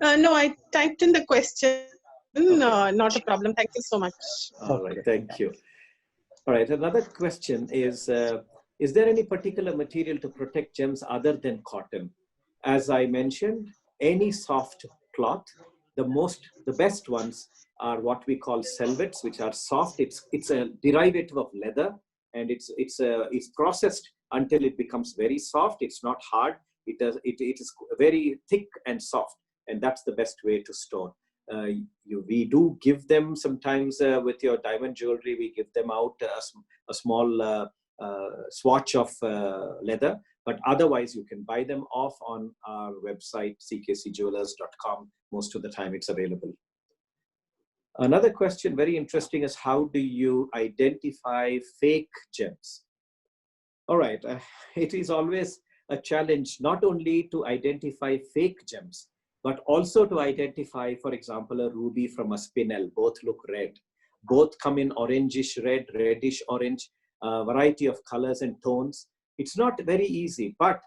S6: No, I typed in the question.
S2: Okay.
S6: Not a problem. Thank you so much.
S2: All right. Thank you. All right. Another question is there any particular material to protect gems other than cotton? As I mentioned, any soft cloth, the best ones are what we call selvets, which are soft. It's a derivative of leather, and it's processed until it becomes very soft. It's not hard. It is very thick and soft, and that's the best way to store. We do give them sometimes with your diamond jewelry. We give them out a small swatch of leather, but otherwise you can buy them off on our website ckcjewelers.com. Most of the time it's available. Another question, very interesting, is how do you identify fake gems? All right, it is always a challenge not only to identify fake gems, but also to identify, for example, a ruby from a spinel. Both look red. Both come in orangish red, reddish orange, a variety of colors and tones. It's not very easy, but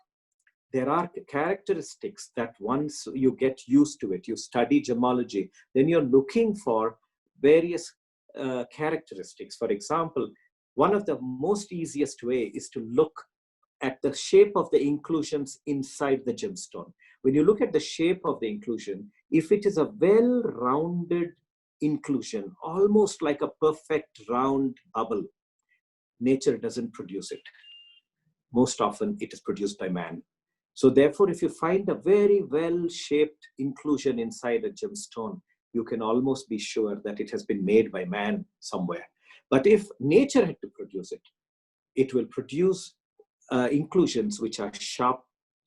S2: there are characteristics that once you get used to it, you study gemology, then you're looking for various characteristics. For example, one of the most easiest way is to look at the shape of the inclusions inside the gemstone. When you look at the shape of the inclusion, if it is a well-rounded inclusion, almost like a perfect round bubble, nature doesn't produce it. Most often it is produced by man. So therefore, if you find a very well-shaped inclusion inside a gemstone, you can almost be sure that it has been made by man somewhere. But if nature had to produce it, it will produce inclusions which are sharp,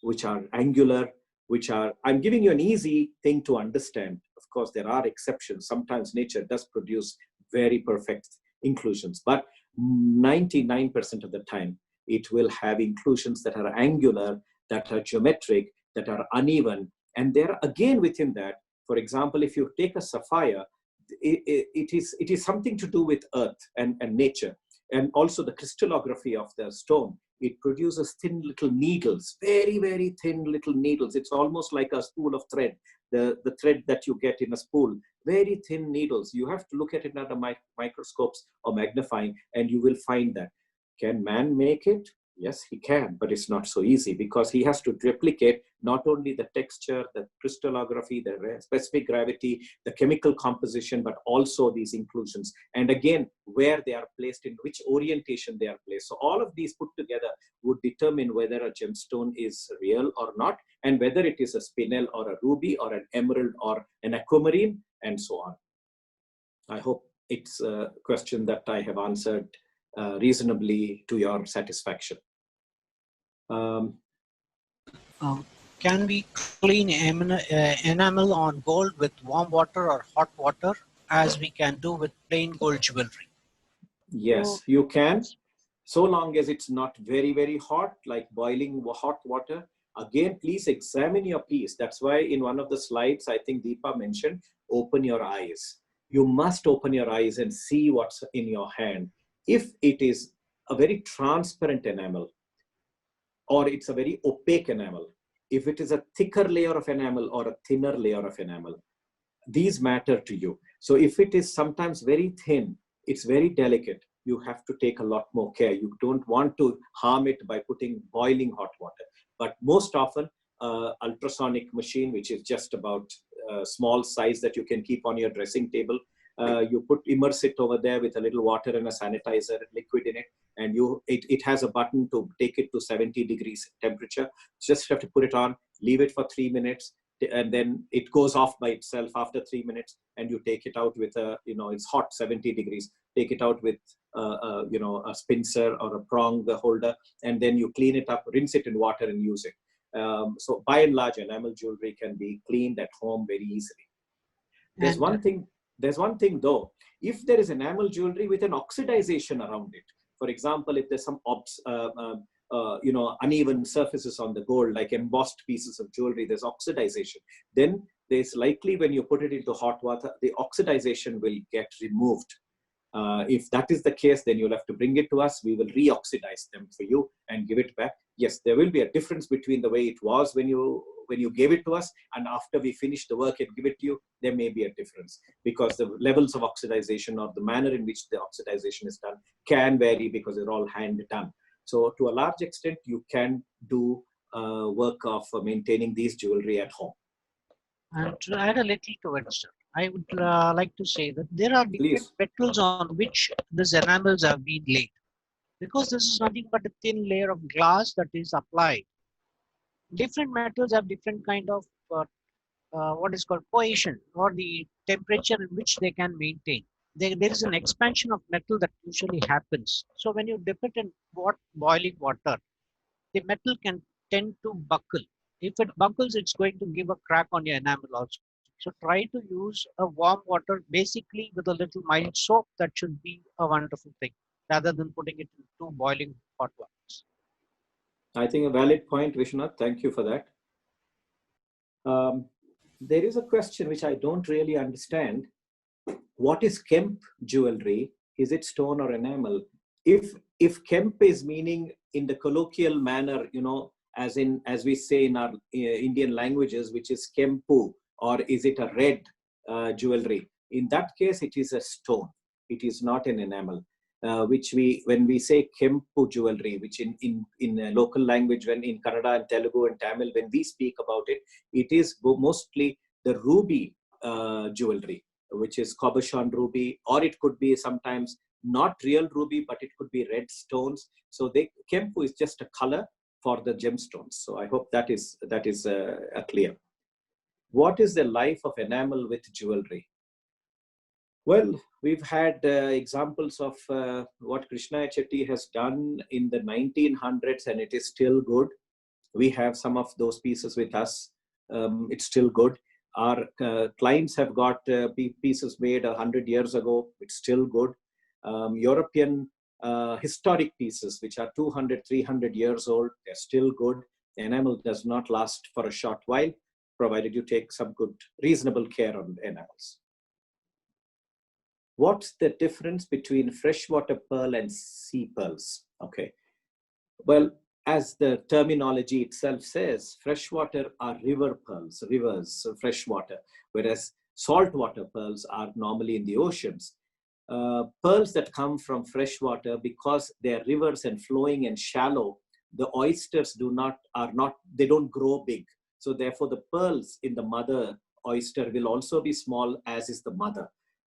S2: which are angular, which are, I'm giving you an easy thing to understand. Of course, there are exceptions. Sometimes nature does produce very perfect inclusions, but 99% of the time, it will have inclusions that are angular, that are geometric, that are uneven. And there again within that, for example, if you take a sapphire, it is something to do with earth and nature. And also the crystallography of the stone, it produces thin little needles, very thin little needles. It's almost like a spool of thread, the thread that you get in a spool, very thin needles. You have to look at it under microscopes or magnifying, and you will find that. Can man make it? Yes, he can, but it's not so easy because he has to replicate not only the texture, the crystallography, the specific gravity, the chemical composition, but also these inclusions. And again, where they are placed, in which orientation they are placed. So all of these put together would determine whether a gemstone is real or not, and whether it is a spinel or a ruby or an emerald or an aquamarine, and so on. I hope it's a question that I have answered reasonably to your satisfaction.
S1: Can we clean enamel on gold with warm water or hot water as we can do with plain gold jewelry?
S2: Yes, you can, so long as it's not very hot, like boiling hot water. Again, please examine your piece. That's why in one of the slides, I think Deepa mentioned, open your eyes. You must open your eyes and see what's in your hand. If it is a very transparent enamel, or it's a very opaque enamel, if it is a thicker layer of enamel or a thinner layer of enamel, these matter to you. So if it is sometimes very thin, it's very delicate, you have to take a lot more care. You don't want to harm it by putting boiling hot water. But most often, ultrasonic machine, which is just about small size that you can keep on your dressing table, you immerse it over there with a little water and a sanitizer liquid in it, and it has a button to take it to 70 degrees temperature. Just have to put it on, leave it for 3 minutes, and then it goes off by itself after 3 minutes, and you take it out with a, it's hot, 70 degrees, take it out with a pincer or a prong holder, and then you clean it up, rinse it in water and use it. So by and large, enamel jewelry can be cleaned at home very easily. There's one thing though, if there is enamel jewelry with an oxidization around it, for example, if there's some uneven surfaces on the gold, like embossed pieces of jewelry, there's oxidization, then there's likely when you put it into hot water, the oxidization will get removed. If that is the case, then you'll have to bring it to us. We will re-oxidize them for you and give it back. Yes, there will be a difference between the way it was when you gave it to us and after we finish the work and give it to you. There may be a difference because the levels of oxidization or the manner in which the oxidization is done can vary because they're all hand done. So to a large extent, you can do work of maintaining these jewelry at home.
S1: And to add a little to it, sir, I would like to say that there are different metals on which these enamels have been laid. Because this is nothing but a thin layer of glass that is applied. Different metals have different kind of what is called cohesion, or the temperature in which they can maintain. There is an expansion of metal that usually happens. So when you dip it in boiling water, the metal can tend to buckle. If it buckles, it's going to give a crack on your enamel also. So try to use a warm water, basically with a little mild soap. That should be a wonderful thing, rather than putting it into boiling hot waters.
S2: I think a valid point, Vishnath. Thank you for that. There is a question which I don't really understand. What is Kemp jewelry? Is it stone or enamel? If Kemp is meaning in the colloquial manner, as we say in our Indian languages, which is Kempu, or is it a red jewelry? In that case, it is a stone. It is not an enamel. which when we say Kempu jewelry, which in local language, when in Kannada and Telugu and Tamil, when we speak about it, it is mostly the ruby jewelry, which is cabochon ruby, or it could be sometimes not real ruby, but it could be red stones. So Kempu is just a color for the gemstones. So I hope that is clear. What is the life of enamel with jewelry? Well, we've had examples of what Krishniah Chetty has done in the 1900s, and it is still good. We have some of those pieces with us. It's still good. Our clients have got pieces made 100 years ago. It's still good. European historic pieces, which are 200, 300 years old, they're still good. Enamel does not last for a short while, provided you take some good, reasonable care on enamels. What's the difference between freshwater pearl and sea pearls? Okay. Well, as the terminology itself says, freshwater are river pearls, rivers, freshwater, whereas saltwater pearls are normally in the oceans. Pearls that come from freshwater, because they're rivers and flowing and shallow, the oysters they don't grow big. So therefore the pearls in the mother oyster will also be small, as is the mother.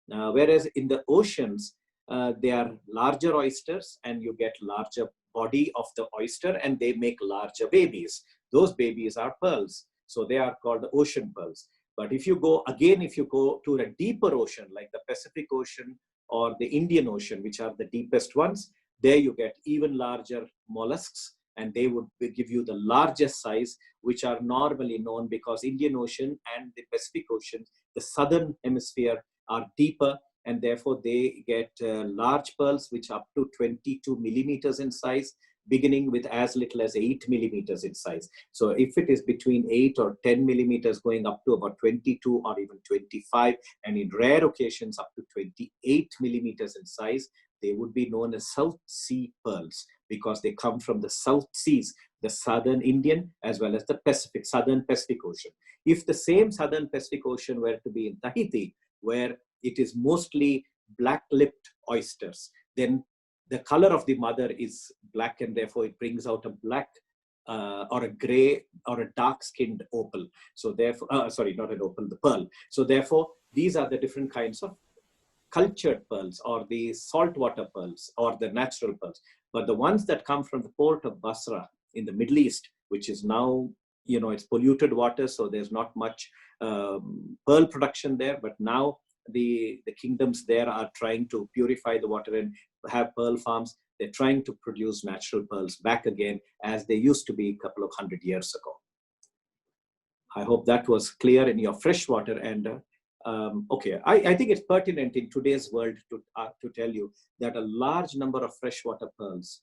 S2: Whereas in the oceans, they are larger oysters, and you get larger body of the oyster, and they make larger babies. Those babies are pearls. So they are called the ocean pearls. But if you go to a deeper ocean, like the Pacific Ocean or the Indian Ocean, which are the deepest ones, there you get even larger mollusks, and they would give you the largest size, which are normally known because Indian Ocean and the Pacific Ocean, the southern hemisphere, are deeper, and therefore they get large pearls, which are up to 22 millimeters in size, beginning with as little as 8 millimeters in size. So if it is between 8 or 10 millimeters, going up to about 22 or even 25, and in rare occasions up to 28 millimeters in size, they would be known as South Sea pearls, because they come from the South Seas, the Southern Indian as well as the Southern Pacific Ocean. If the same Southern Pacific Ocean were to be in Tahiti, where it is mostly black-lipped oysters, then the color of the mother is black, and therefore it brings out a black or a gray or a dark-skinned opal. So therefore, sorry, not an opal, the pearl. So therefore, these are the different kinds of cultured pearls, or the saltwater pearls, or the natural pearls. But the ones that come from the port of Basra in the Middle East, which is now, it's polluted water, so there's not much pearl production there. But now the kingdoms there are trying to purify the water and have pearl farms. They're trying to produce natural pearls back again, as they used to be a couple of 100 years ago. I hope that was clear in your freshwater. And okay, I think it's pertinent in today's world to tell you that a large number of freshwater pearls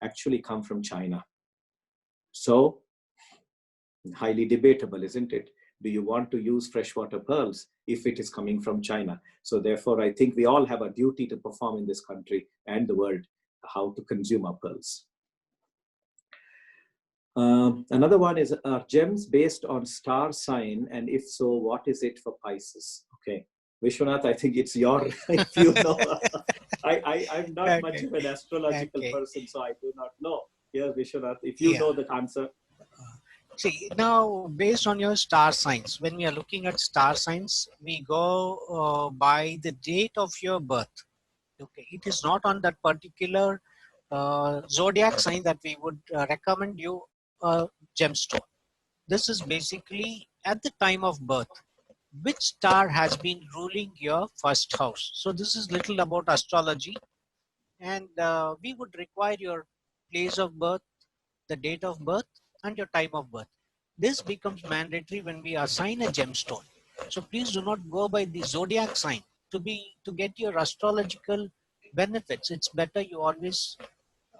S2: actually come from China. So, highly debatable, isn't it? Do you want to use freshwater pearls if it is coming from China? So therefore, I think we all have a duty to perform in this country and the world how to consume our pearls. Another one is, are gems based on star sign? And if so, what is it for Pisces? Okay. Vishwanath, I think it's your, if you know. I'm not
S1: Okay.
S2: much of an astrological
S1: Okay.
S2: person, so I do not know. Here, Vishwanath, if you know the answer.
S1: See, now based on your star signs, when we are looking at star signs, we go by the date of your birth. Okay, it is not on that particular zodiac sign that we would recommend you a gemstone. This is basically at the time of birth, which star has been ruling your first house. So this is little about astrology, and we would require your place of birth, the date of birth, and your time of birth. This becomes mandatory when we assign a gemstone. So please do not go by the zodiac sign to get your astrological benefits. It's better you always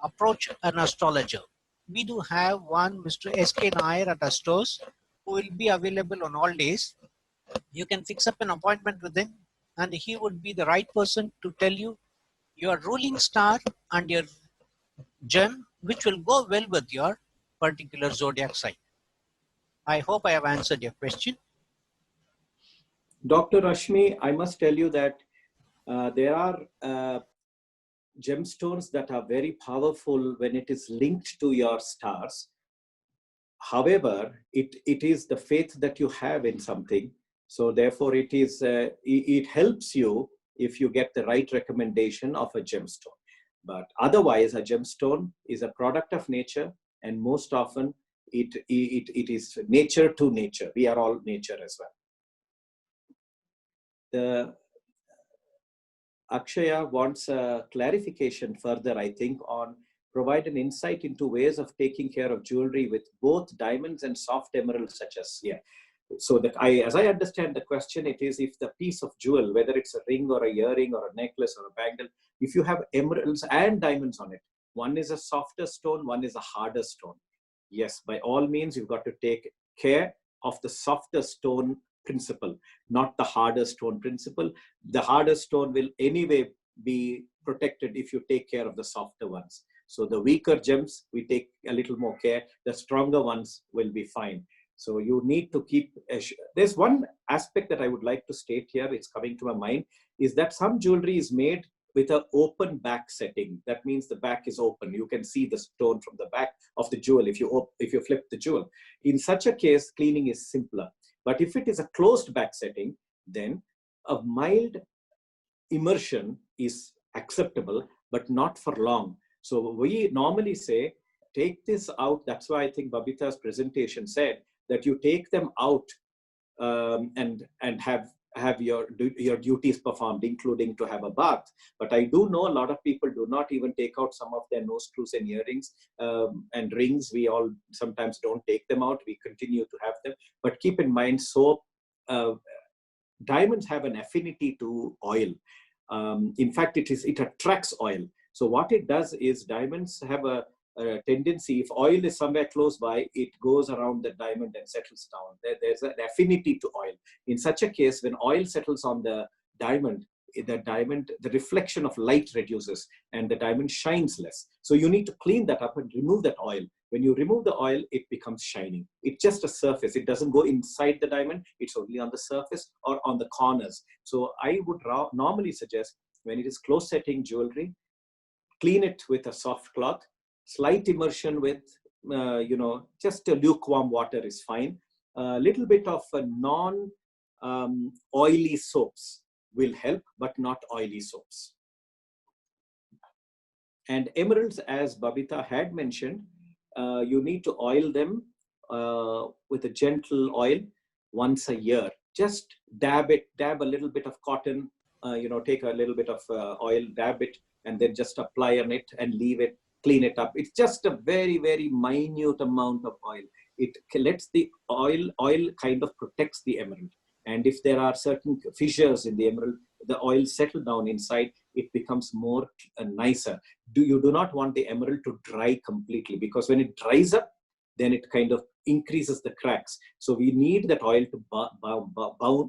S1: approach an astrologer. We do have one Mr. S.K. Nair at our stores, who will be available on all days. You can fix up an appointment with him, and he would be the right person to tell you your ruling star and your gem, which will go well with your particular zodiac sign. I hope I have answered your question.
S2: Dr. Rashmi, I must tell you that there are gemstones that are very powerful when it is linked to your stars. However, it is the faith that you have in something. So therefore, it helps you if you get the right recommendation of a gemstone. But otherwise, a gemstone is a product of nature, and most often it is nature to nature. We are all nature as well. The Akshaya wants a clarification further, I think, on provide an insight into ways of taking care of jewelry with both diamonds and soft emeralds, such as here. So that as I understand the question, it is if the piece of jewel, whether it's a ring or a earring or a necklace or a bangle, if you have emeralds and diamonds on it, one is a softer stone, one is a harder stone. Yes, by all means, you've got to take care of the softer stone principle, not the harder stone principle. The harder stone will anyway be protected if you take care of the softer ones. So the weaker gems, we take a little more care. The stronger ones will be fine. So you need to keep, there's one aspect that I would like to state here, it's coming to my mind, is that some jewelry is made with an open back setting. That means the back is open. You can see the stone from the back of the jewel if you flip the jewel. In such a case, cleaning is simpler. But if it is a closed back setting, then a mild immersion is acceptable, but not for long. So we normally say, take this out. That's why I think Babita's presentation said that you take them out and have your duties performed, including to have a bath. But I do know a lot of people do not even take out some of their nose screws and earrings and rings. We all sometimes don't take them out. We continue to have them. But keep in mind, soap, diamonds have an affinity to oil. In fact, it attracts oil. So what it does is diamonds have a tendency, if oil is somewhere close by, it goes around the diamond and settles down. There's an affinity to oil. In such a case, when oil settles on the diamond, the reflection of light reduces and the diamond shines less. So you need to clean that up and remove that oil. When you remove the oil, it becomes shining. It's just a surface. It doesn't go inside the diamond. It's only on the surface or on the corners. So I would normally suggest when it is close setting jewelry, clean it with a soft cloth. Slight immersion with, just a lukewarm water is fine. A little bit of a non-oily soaps will help, but not oily soaps. And emeralds, as Babita had mentioned, you need to oil them with a gentle oil once a year. Just dab a little bit of cotton, take a little bit of oil, dab it, and then just apply on it and leave it. Clean it up. It's just a very, very minute amount of oil. It lets the oil kind of protects the emerald. And if there are certain fissures in the emerald, the oil settle down inside, it becomes more nicer. You do not want the emerald to dry completely, because when it dries up, then it kind of increases the cracks. So we need that oil to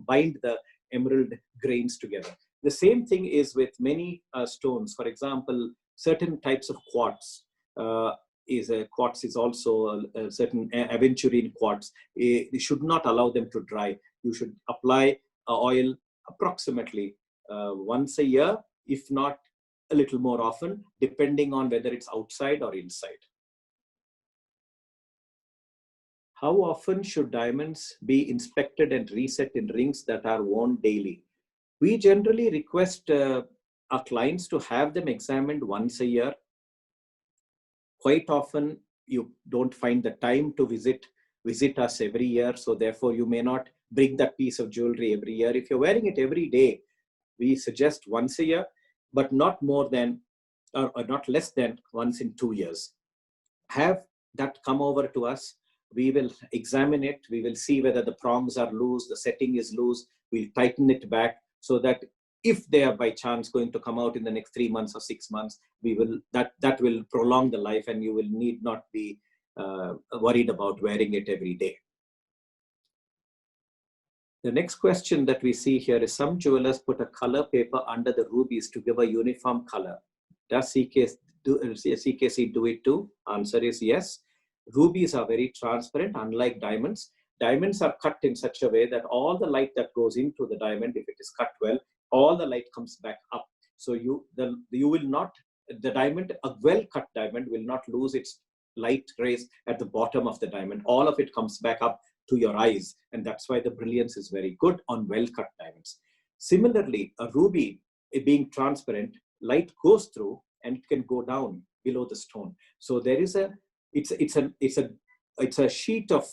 S2: bind the emerald grains together. The same thing is with many stones. For example, certain types of quartz. Quartz is also a certain aventurine quartz. You should not allow them to dry. You should apply oil approximately once a year, if not a little more often, depending on whether it's outside or inside. How often should diamonds be inspected and reset in rings that are worn daily? We generally request our clients to have them examined once a year. Quite often, you don't find the time to visit us every year, so therefore you may not bring that piece of jewelry every year. If you're wearing it every day, we suggest once a year, but not more than, or not less than once in 2 years. Have that come over to us. We will examine it. We will see whether the prongs are loose, the setting is loose. We'll tighten it back so that if they are by chance going to come out in the next 3 months or 6 months, that will prolong the life, and you will need not be worried about wearing it every day. The next question that we see here is, some jewelers put a color paper under the rubies to give a uniform color. Does CKC do it too? Answer is yes. Rubies are very transparent, unlike diamonds. Diamonds are cut in such a way that all the light that goes into the diamond, if it is cut well, all the light comes back up. So you will not the diamond, a well-cut diamond will not lose its light rays at the bottom of the diamond. All of it comes back up to your eyes. And that's why the brilliance is very good on well-cut diamonds. Similarly, a ruby, being transparent, light goes through and it can go down below the stone. So there is it's a sheet of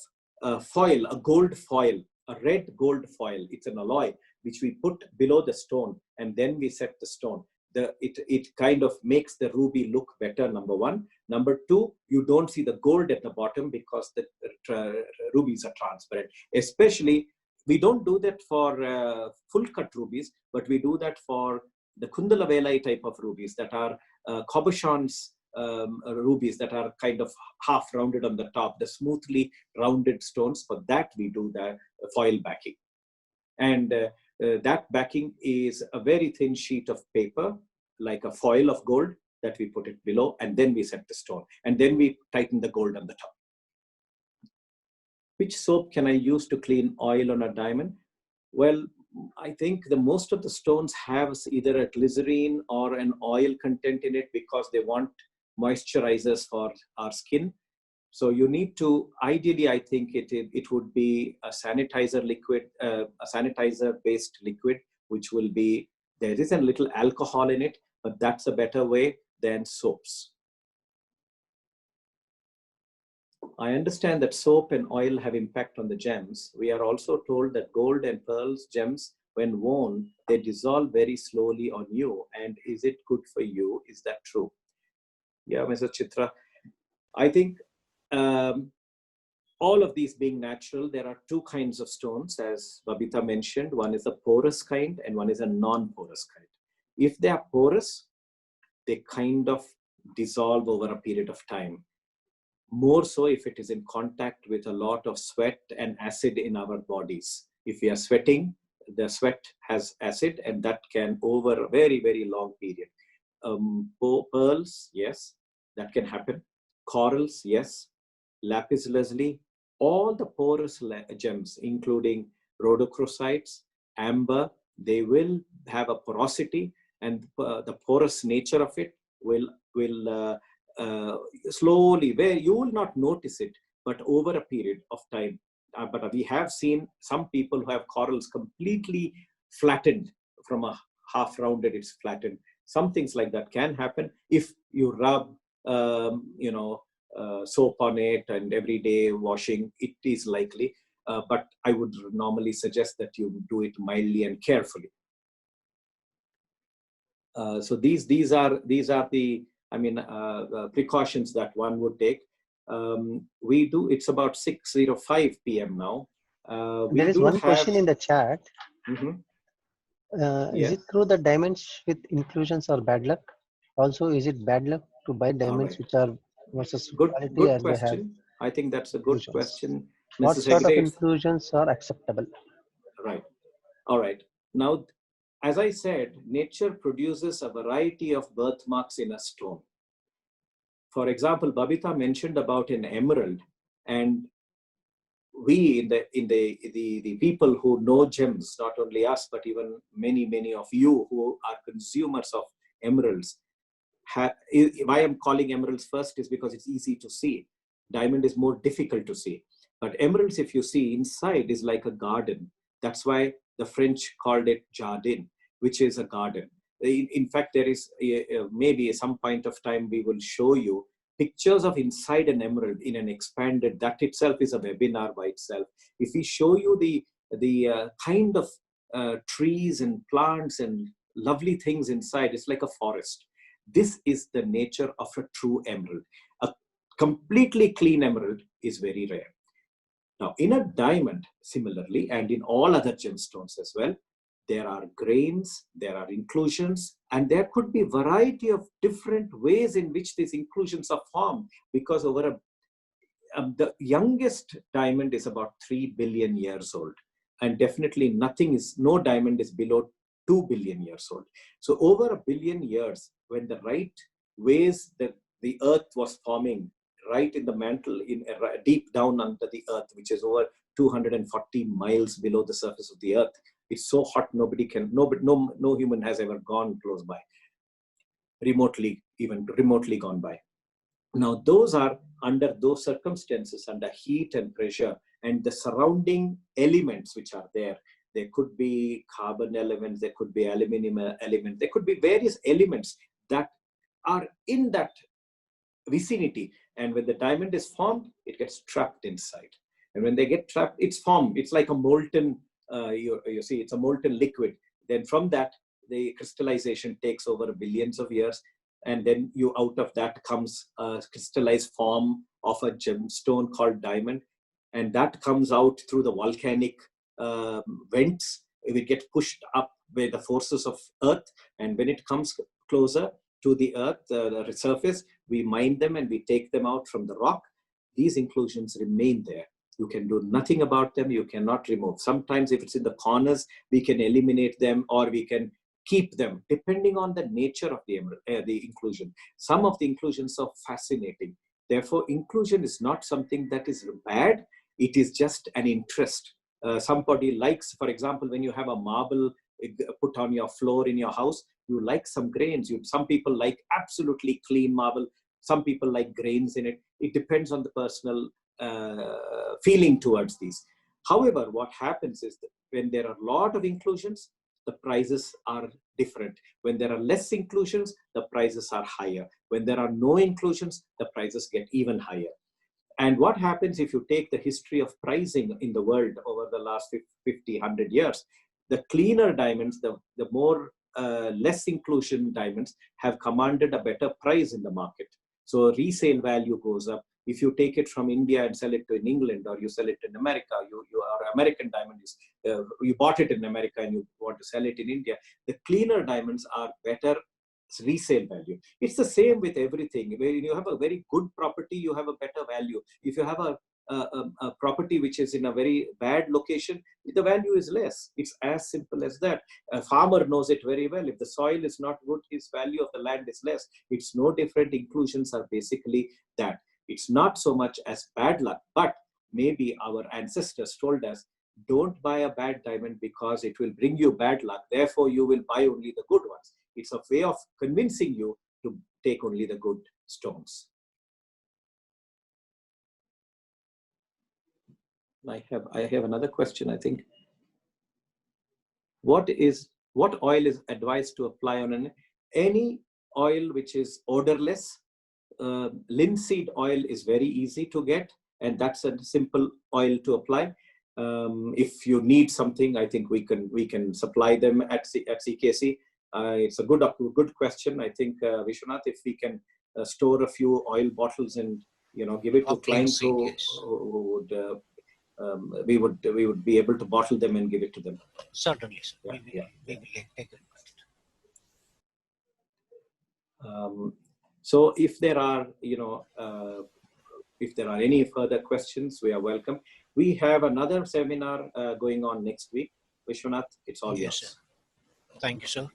S2: foil, a gold foil, a red gold foil. It's an alloy which we put below the stone, and then we set the stone. It kind of makes the ruby look better, number one. Number two, you don't see the gold at the bottom because the rubies are transparent. Especially, we don't do that for full cut rubies, but we do that for the Kundalavela type of rubies that are cabochons rubies that are kind of half rounded on the top, the smoothly rounded stones. For that, we do the foil backing. And that backing is a very thin sheet of paper, like a foil of gold, that we put it below, and then we set the stone. And then we tighten the gold on the top. Which soap can I use to clean oil on a diamond? Well, I think the most of the stones have either a glycerine or an oil content in it because they want moisturizers for our skin. So you need to, ideally, I think it would be a sanitizer liquid, a sanitizer-based liquid, which will be, there is a little alcohol in it, but that's a better way than soaps. I understand that soap and oil have impact on the gems. We are also told that gold and pearls gems, when worn, they dissolve very slowly on you. And is it good for you? Is that true? Yeah, Mr. Chitra, I think all of these being natural, there are two kinds of stones, as Babita mentioned. One is a porous kind and one is a non-porous kind. If they are porous, they kind of dissolve over a period of time. More so if it is in contact with a lot of sweat and acid in our bodies. If we are sweating, the sweat has acid, and that can over a very, very long period. Pearls, yes, that can happen. Corals, yes. Lapis lazuli, all the porous gems, including rhodochrosites, amber, they will have a porosity, and the porous nature of it will slowly, where you will not notice it, but over a period of time. But we have seen some people who have corals completely flattened, from a half rounded, it's flattened. Some things like that can happen if you rub, soap on it and everyday washing. It is likely, but I would normally suggest that you do it mildly and carefully. So these are the precautions that one would take. We do. It's about 6:05 p.m. now.
S4: There is one question in the chat.
S2: Yeah.
S4: Is it true that diamonds with inclusions are bad luck? Also, is it bad luck to buy diamonds which are versus quality
S2: good
S4: as
S2: question.
S4: they have?
S2: I think that's a good question.
S4: What sort of inclusions are acceptable?
S2: Right. All right. Now, as I said, nature produces a variety of birthmarks in a stone. For example, Babita mentioned about an emerald, and we, the people who know gems, not only us, but even many of you who are consumers of emeralds, why I'm calling emeralds first is because it's easy to see. Diamond is more difficult to see. But emeralds, if you see inside, is like a garden. That's why the French called it jardin, which is a garden. In fact, there is maybe at some point of time we will show you pictures of inside an emerald in an expanded, that itself is a webinar by itself. If we show you the kind of trees and plants and lovely things inside, it's like a forest. This is the nature of a true emerald. A completely clean emerald is very rare. Now, in a diamond, similarly, and in all other gemstones as well, there are grains, there are inclusions, and there could be a variety of different ways in which these inclusions are formed, because over the youngest diamond is about 3 billion years old, and definitely no diamond is below 2 billion years old. So over 1 billion years, when the right ways that the earth was forming, right in the mantle, deep down under the earth, which is over 240 miles below the surface of the earth. It's so hot, no human has ever gone close by. even remotely gone by. Now, those are under those circumstances, under heat and pressure, and the surrounding elements which are there. There could be carbon elements, there could be aluminum elements, there could be various elements that are in that vicinity. And when the diamond is formed, it gets trapped inside. And when they get trapped, it's formed. It's like a molten, you see, it's a molten liquid. Then from that, the crystallization takes over billions of years. And then out of that comes a crystallized form of a gemstone called diamond. And that comes out through the volcanic vents. It will get pushed up by the forces of earth. And when it comes closer to the earth, the surface, we mine them and we take them out from the rock. These inclusions remain there. You can do nothing about them. You cannot remove. Sometimes if it's in the corners, we can eliminate them, or we can keep them, depending on the nature of the inclusion. Some of the inclusions are fascinating. Therefore, inclusion is not something that is bad. It is just an interest. Somebody likes, for example, when you have a marble put on your floor in your house, you like some grains. Some people like absolutely clean marble. Some people like grains in it. It depends on the personal feeling towards these. However, what happens is that when there are a lot of inclusions, the prices are different. When there are less inclusions, the prices are higher. When there are no inclusions, the prices get even higher. And what happens if you take the history of pricing in the world over the last 50, 100 years, the cleaner diamonds, the more less inclusion diamonds have commanded a better price in the market. So resale value goes up. If you take it from India and sell it in England, or you sell it in America, your American diamond is, you bought it in America and you want to sell it in India, the cleaner diamonds are better resale value. It's the same with everything. When you have a very good property, you have a better value. If you have a property which is in a very bad location, the value is less. It's as simple as that. A farmer knows it very well. If the soil is not good, his value of the land is less. It's no different. Inclusions are basically that. It's not so much as bad luck, but maybe our ancestors told us, don't buy a bad diamond because it will bring you bad luck. Therefore, you will buy only the good ones. It's a way of convincing you to take only the good stones. I have another question, I think. What oil is advised to apply on any oil which is odorless? Linseed oil is very easy to get, and that's a simple oil to apply. If you need something, I think we can supply them at CKC. It's a good question. I think Vishwanath, if we can store a few oil bottles and give it to clients who would. We would be able to bottle them and give it to them.
S1: Certainly, sir.
S2: Yeah,
S1: we will take it.
S2: So if there are any further questions, we are welcome. We have another seminar going on next week. Vishwanath, it's all yours.
S1: Sir. Thank you, sir.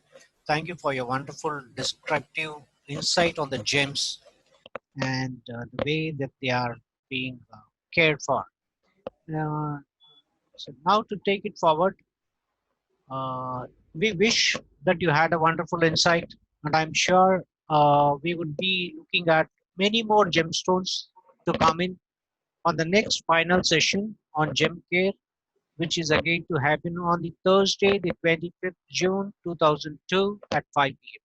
S1: Thank you for your wonderful descriptive insight on the gems and the way that they are being cared for. So now to take it forward, we wish that you had a wonderful insight, and I'm sure we would be looking at many more gemstones to come in on the next final session on gem care, which is again to happen on the Thursday, the 25th June 2002 at 5 p.m.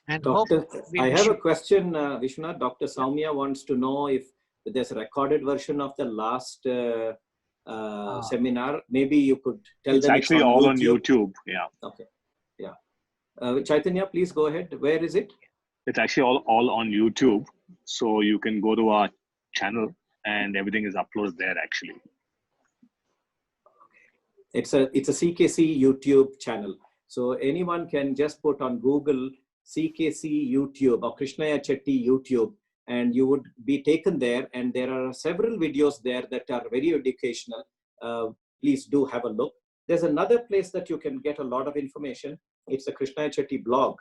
S1: And
S2: Doctor, I have a question, Vishwanath. Dr. Soumya wants to know if there's a recorded version of the last seminar. Maybe you could tell them.
S7: It's actually all on YouTube. Yeah.
S2: Okay. Yeah. Chaitanya, please go ahead. Where is it?
S7: It's actually all on YouTube. So you can go to our channel and everything is uploaded there actually.
S2: It's a CKC YouTube channel. So anyone can just put on Google CKC YouTube or Krishniah Chetty YouTube, and you would be taken there. And there are several videos there that are very educational. Please do have a look. There's another place that you can get a lot of information. It's the Krishniah Chetty blog,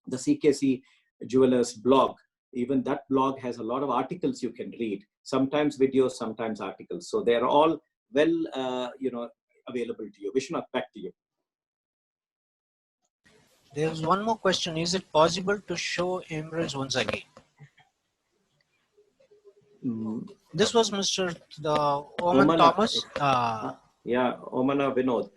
S2: the CKC Jewelers blog. Even that blog has a lot of articles you can read, sometimes videos, sometimes articles. So they're all well, available to you. Vishwanath, back to you.
S1: There's one more question. Is it possible to show emeralds once again?
S2: Mm,
S1: This was Mr. Oman
S2: Omana,
S1: Thomas.
S2: yeah, Omana Vinod.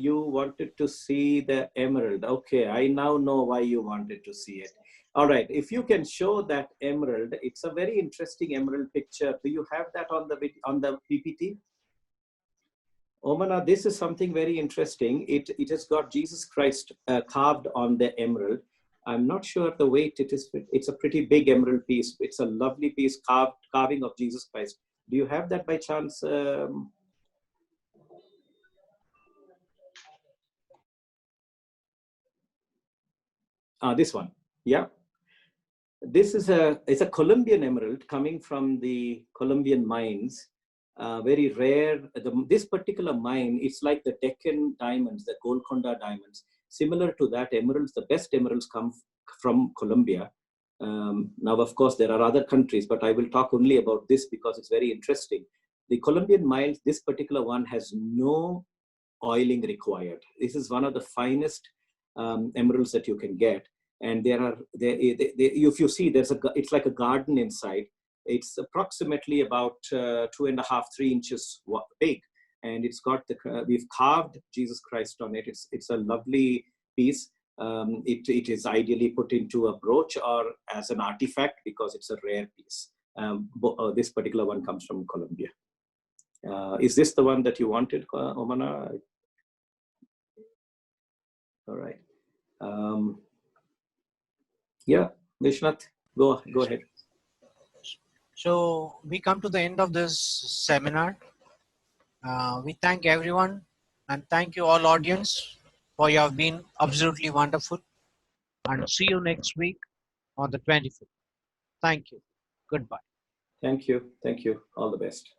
S2: You wanted to see the emerald. Okay, I now know why you wanted to see it. All right, if you can show that emerald, it's a very interesting emerald picture. Do you have that on the PPT? Omana, this is something very interesting. It has got Jesus Christ carved on the emerald. I'm not sure the weight it is. It's a pretty big emerald piece. It's a lovely piece carving of Jesus Christ. Do you have that by chance? This one. Yeah. This is it's a Colombian emerald coming from the Colombian mines. Very rare. This particular mine, it's like the Deccan diamonds, the Golconda diamonds. Similar to that, emeralds, the best emeralds come from Colombia. Now, of course, there are other countries, but I will talk only about this because it's very interesting. The Colombian mines, this particular one has no oiling required. This is one of the finest emeralds that you can get. And if you see, it's like a garden inside. It's approximately about 2.5, 3 inches big, and it's got we've carved Jesus Christ on it. It's a lovely piece. It is ideally put into a brooch or as an artifact because it's a rare piece. This particular one comes from Colombia. Is this the one that you wanted, Omana? All right. Yeah, Vishnath, go ahead.
S1: So we come to the end of this seminar. We thank everyone and thank you all audience for you have been absolutely wonderful, and see you next week on the 25th. Thank you. Goodbye.
S2: Thank you. Thank you. All the best.